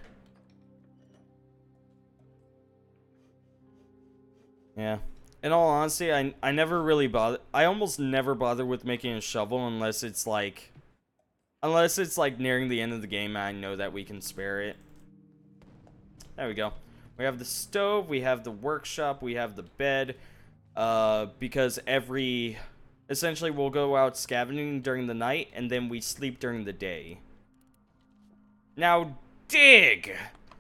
Yeah. In all honesty, I never really bother. I almost never bother with making a shovel unless it's like nearing the end of the game and I know that we can spare it. There we go. We have the stove, we have the workshop, we have the bed. Because essentially we'll go out scavenging during the night and then we sleep during the day. Now dig!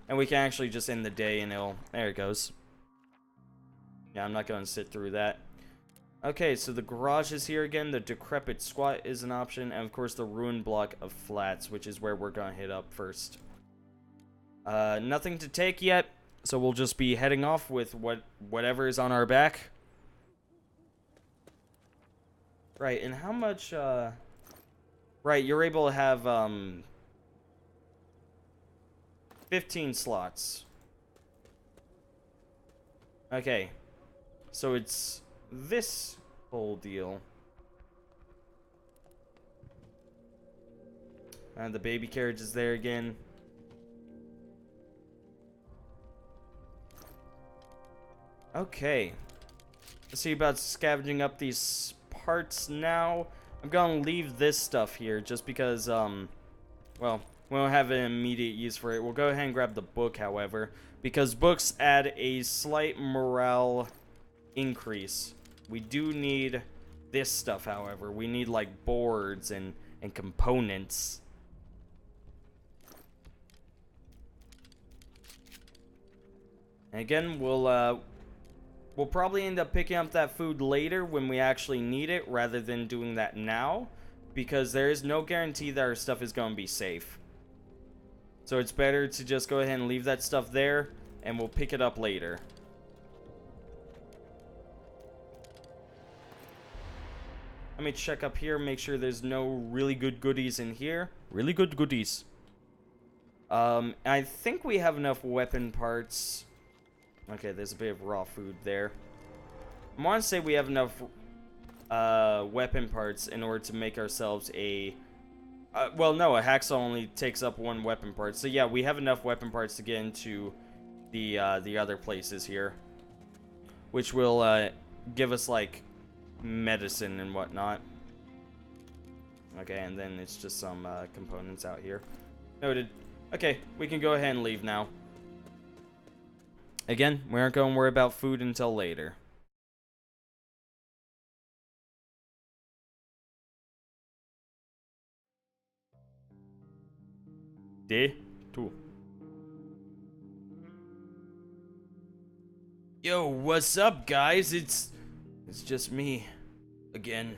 And we can actually just end the day and there it goes. Yeah, I'm not going to sit through that. Okay, so the garage is here again. The decrepit squat is an option. And of course the ruined block of flats, which is where we're going to hit up first. Nothing to take yet. So we'll just be heading off with whatever is on our back. Right, and how much, Right, you're able to have, 15 slots. Okay. So it's this whole deal. And the baby carriage is there again. Okay. Let's see about scavenging up these parts now. I'm gonna leave this stuff here just because, well, we don't have an immediate use for it. We'll go ahead and grab the book, however, because books add a slight morale increase. We do need this stuff, however. We need, like, boards and components. And again, we'll probably end up picking up that food later when we actually need it, rather than doing that now, because there is no guarantee that our stuff is going to be safe. So it's better to just go ahead and leave that stuff there, and we'll pick it up later. Let me check up here, make sure there's no really good goodies in here. Really good goodies. I think we have enough weapon parts. Okay, there's a bit of raw food there. I want to say we have enough weapon parts in order to make ourselves a... well, no, a hacksaw only takes up one weapon part. So yeah, we have enough weapon parts to get into the other places here. Which will give us, like, medicine and whatnot. Okay, and then it's just some components out here. Noted. Okay, we can go ahead and leave now. Again, we aren't going to worry about food until later. Day 2. Yo, what's up, guys? It's just me. Again.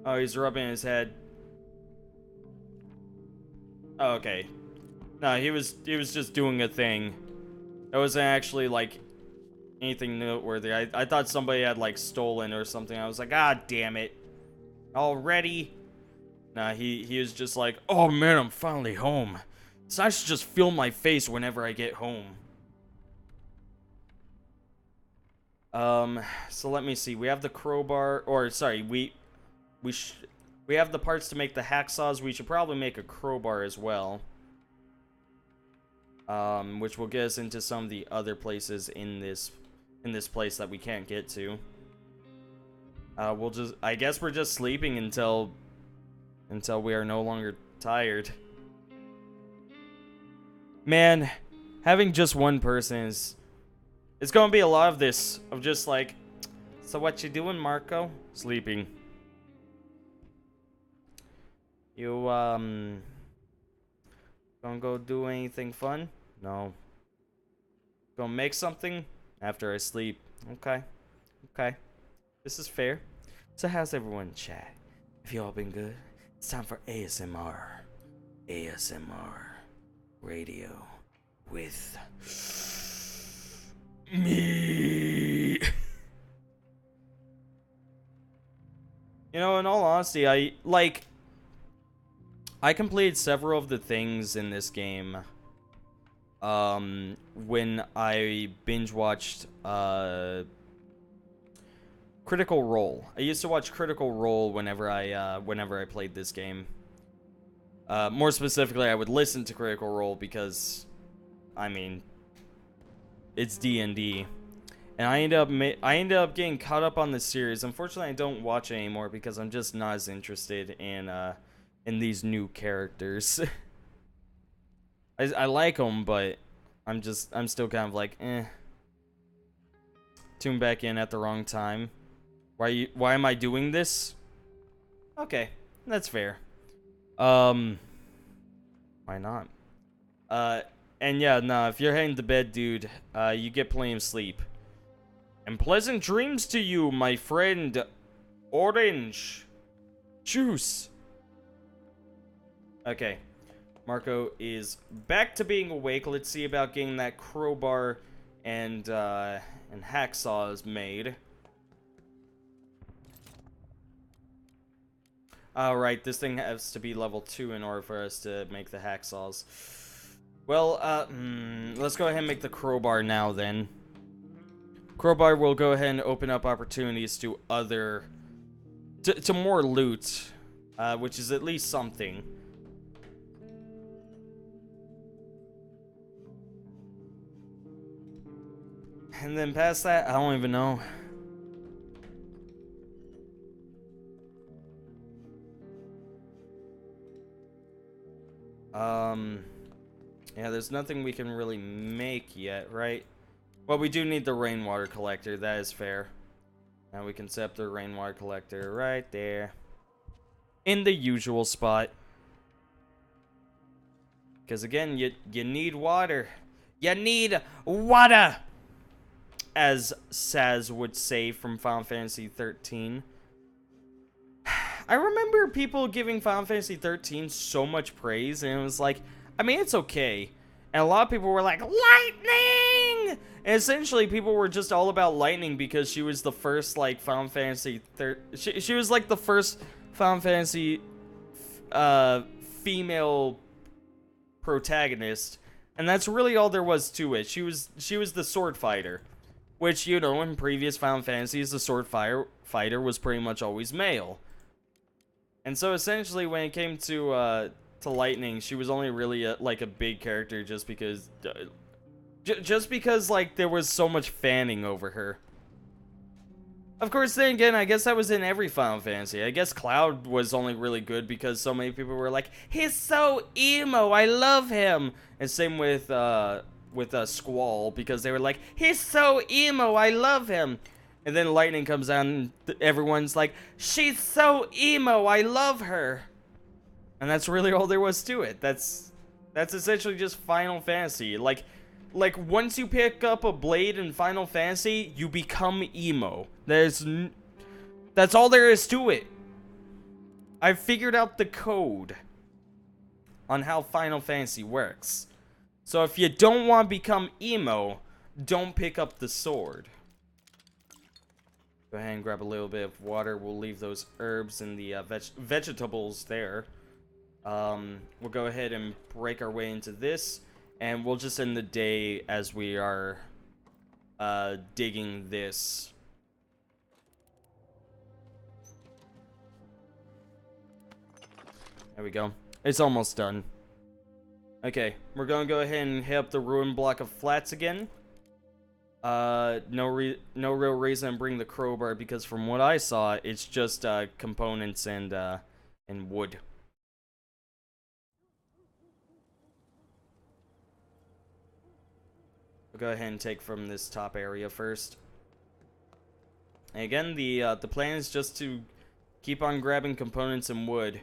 Oh, he's rubbing his head. Oh, okay. No, he was just doing a thing. It wasn't actually, like, anything noteworthy. I thought somebody had, like, stolen or something. I was like, ah, damn it. Already? Nah, he was just like, oh, man, I'm finally home. It's nice to just feel my face whenever I get home. So let me see. We have the crowbar, or, sorry, we have the parts to make the hacksaws. We should probably make a crowbar as well. Which will get us into some of the other places in this place that we can't get to. I guess we're just sleeping until we are no longer tired. Man, having just one person is, it's gonna be a lot of this, of just like, so what you doing, Marco? Sleeping. You, gonna go do anything fun? No. Gonna make something? After I sleep. Okay. Okay. This is fair. So how's everyone in chat? Have you all been good? It's time for ASMR. ASMR. Radio. With... me. You know, in all honesty, I completed several of the things in this game when I binge watched Critical Role. I used to watch Critical Role whenever I played this game. More specifically, I would listen to Critical Role because, I mean, it's D&D. And I ended up getting caught up on this series. Unfortunately, I don't watch it anymore because I'm just not as interested in these new characters. I like them, but I'm still kind of like, eh. Tune back in at the wrong time. Why am I doing this? Okay, that's fair. Why not? And yeah, nah, if you're heading to bed, dude, you get plenty of sleep. And pleasant dreams to you, my friend. Orange juice. Okay. Marco is back to being awake. Let's see about getting that crowbar and hacksaws made. Alright, this thing has to be level 2 in order for us to make the hacksaws. Well, let's go ahead and make the crowbar now then. Crowbar will go ahead and open up opportunities to to more loot, which is at least something. And then past that, I don't even know. Yeah, there's nothing we can really make yet, right? Well, we do need the rainwater collector, that is fair. Now we can set up the rainwater collector right there. In the usual spot. Because again, you need water. You need water! As Saz would say from Final Fantasy 13. I remember people giving Final Fantasy 13 so much praise, and it was like, I mean, it's okay. And a lot of people were like, lightning! And essentially, people were just all about lightning because she was the first, like, Final Fantasy... She was, like, the first Final Fantasy female protagonist. And that's really all there was to it. She was the sword fighter. Which, you know, in previous Final Fantasies, the sword fighter was pretty much always male. And so, essentially, when it came to Lightning, she was only really, like, a big character just because... like, there was so much fanning over her. Of course, then again, I guess that was in every Final Fantasy. I guess Cloud was only really good because so many people were like, he's so emo, I love him! And same with Squall, because they were like, he's so emo, I love him! And then Lightning comes out and everyone's like, she's so emo, I love her! And that's really all there was to it. That's essentially just Final Fantasy. Like once you pick up a blade in Final Fantasy, you become emo. That's all there is to it. I figured out the code on how Final Fantasy works. So if you don't want to become emo, don't pick up the sword. Go ahead and grab a little bit of water. We'll leave those herbs and the vegetables there. We'll go ahead and break our way into this, and we'll just end the day as we are digging this. There we go. It's almost done. Okay, we're gonna go ahead and hit up the ruined block of flats again. No real reason to bring the crowbar because from what I saw, it's just components and wood. We'll go ahead and take from this top area first. And again, the plan is just to keep on grabbing components and wood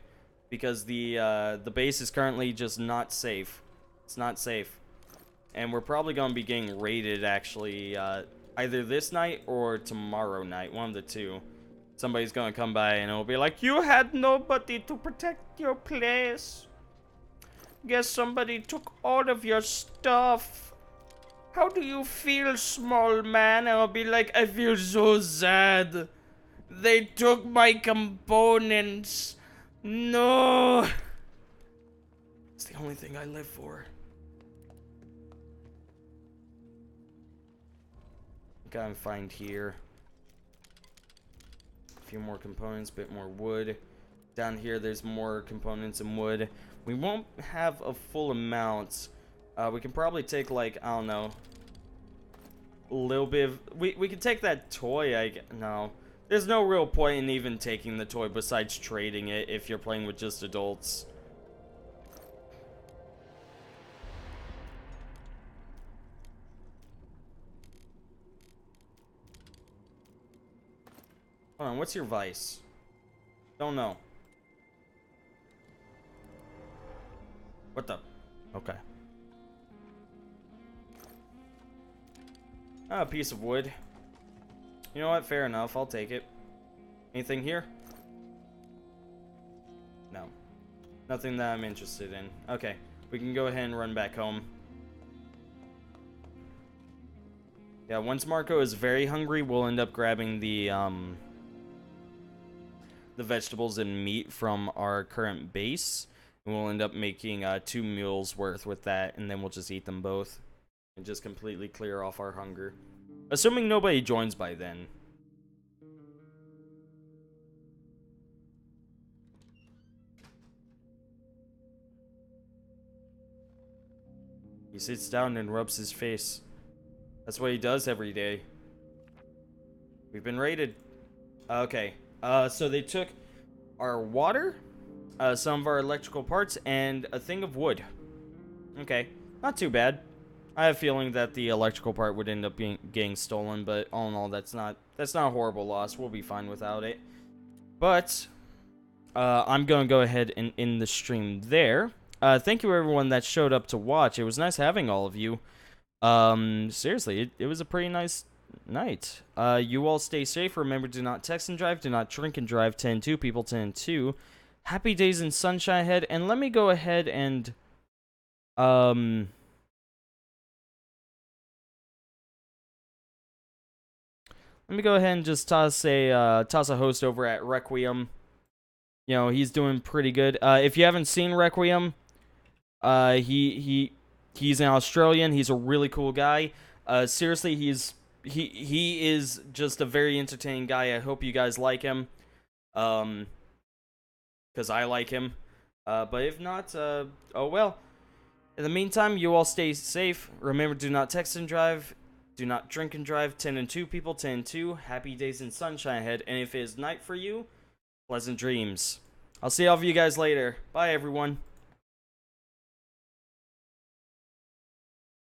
because the base is currently just not safe. It's not safe. And we're probably going to be getting raided, actually, either this night or tomorrow night. One of the two. Somebody's going to come by and it'll be like, you had nobody to protect your place. Guess somebody took all of your stuff. How do you feel, small man? And I'll be like, I feel so sad. They took my components. No. It's the only thing I live for. Gotta find here. A few more components, bit more wood. Down here, there's more components and wood. We won't have a full amount. We can probably take, like, I don't know, a little bit of... We can take that toy, no. There's no real point in even taking the toy besides trading it if you're playing with just adults. Hold on, what's your vice? Don't know. What the? Okay. Ah, a piece of wood. You know what? Fair enough. I'll take it. Anything here? No. Nothing that I'm interested in. Okay. We can go ahead and run back home. Yeah, once Marco is very hungry, we'll end up grabbing the vegetables and meat from our current base. And we'll end up making 2 meals worth with that, and then we'll just eat them both. And just completely clear off our hunger. Assuming nobody joins by then. He sits down and rubs his face. That's what he does every day. We've been raided. Okay. So they took our water, some of our electrical parts, and a thing of wood. Okay. Not too bad. I have a feeling that the electrical part would end up getting stolen, but all in all, that's not a horrible loss. We'll be fine without it. But I'm going to go ahead and end the stream there. Thank you everyone that showed up to watch. It was nice having all of you. Seriously, it was a pretty nice night. You all stay safe. Remember, do not text and drive. Do not drink and drive. 10-2, people 10-2. Happy days and sunshine ahead. And let me go ahead and let me go ahead and just toss a host over at Requiem. You know, he's doing pretty good. If you haven't seen Requiem, he's an Australian. He's a really cool guy. Seriously, he is just a very entertaining guy. I hope you guys like him. Because I like him. But if not, oh well. In the meantime, you all stay safe. Remember, do not text and drive. Do not drink and drive. 10-2, people. 10-2. Happy days and sunshine ahead. And if it is night for you, pleasant dreams. I'll see all of you guys later. Bye, everyone.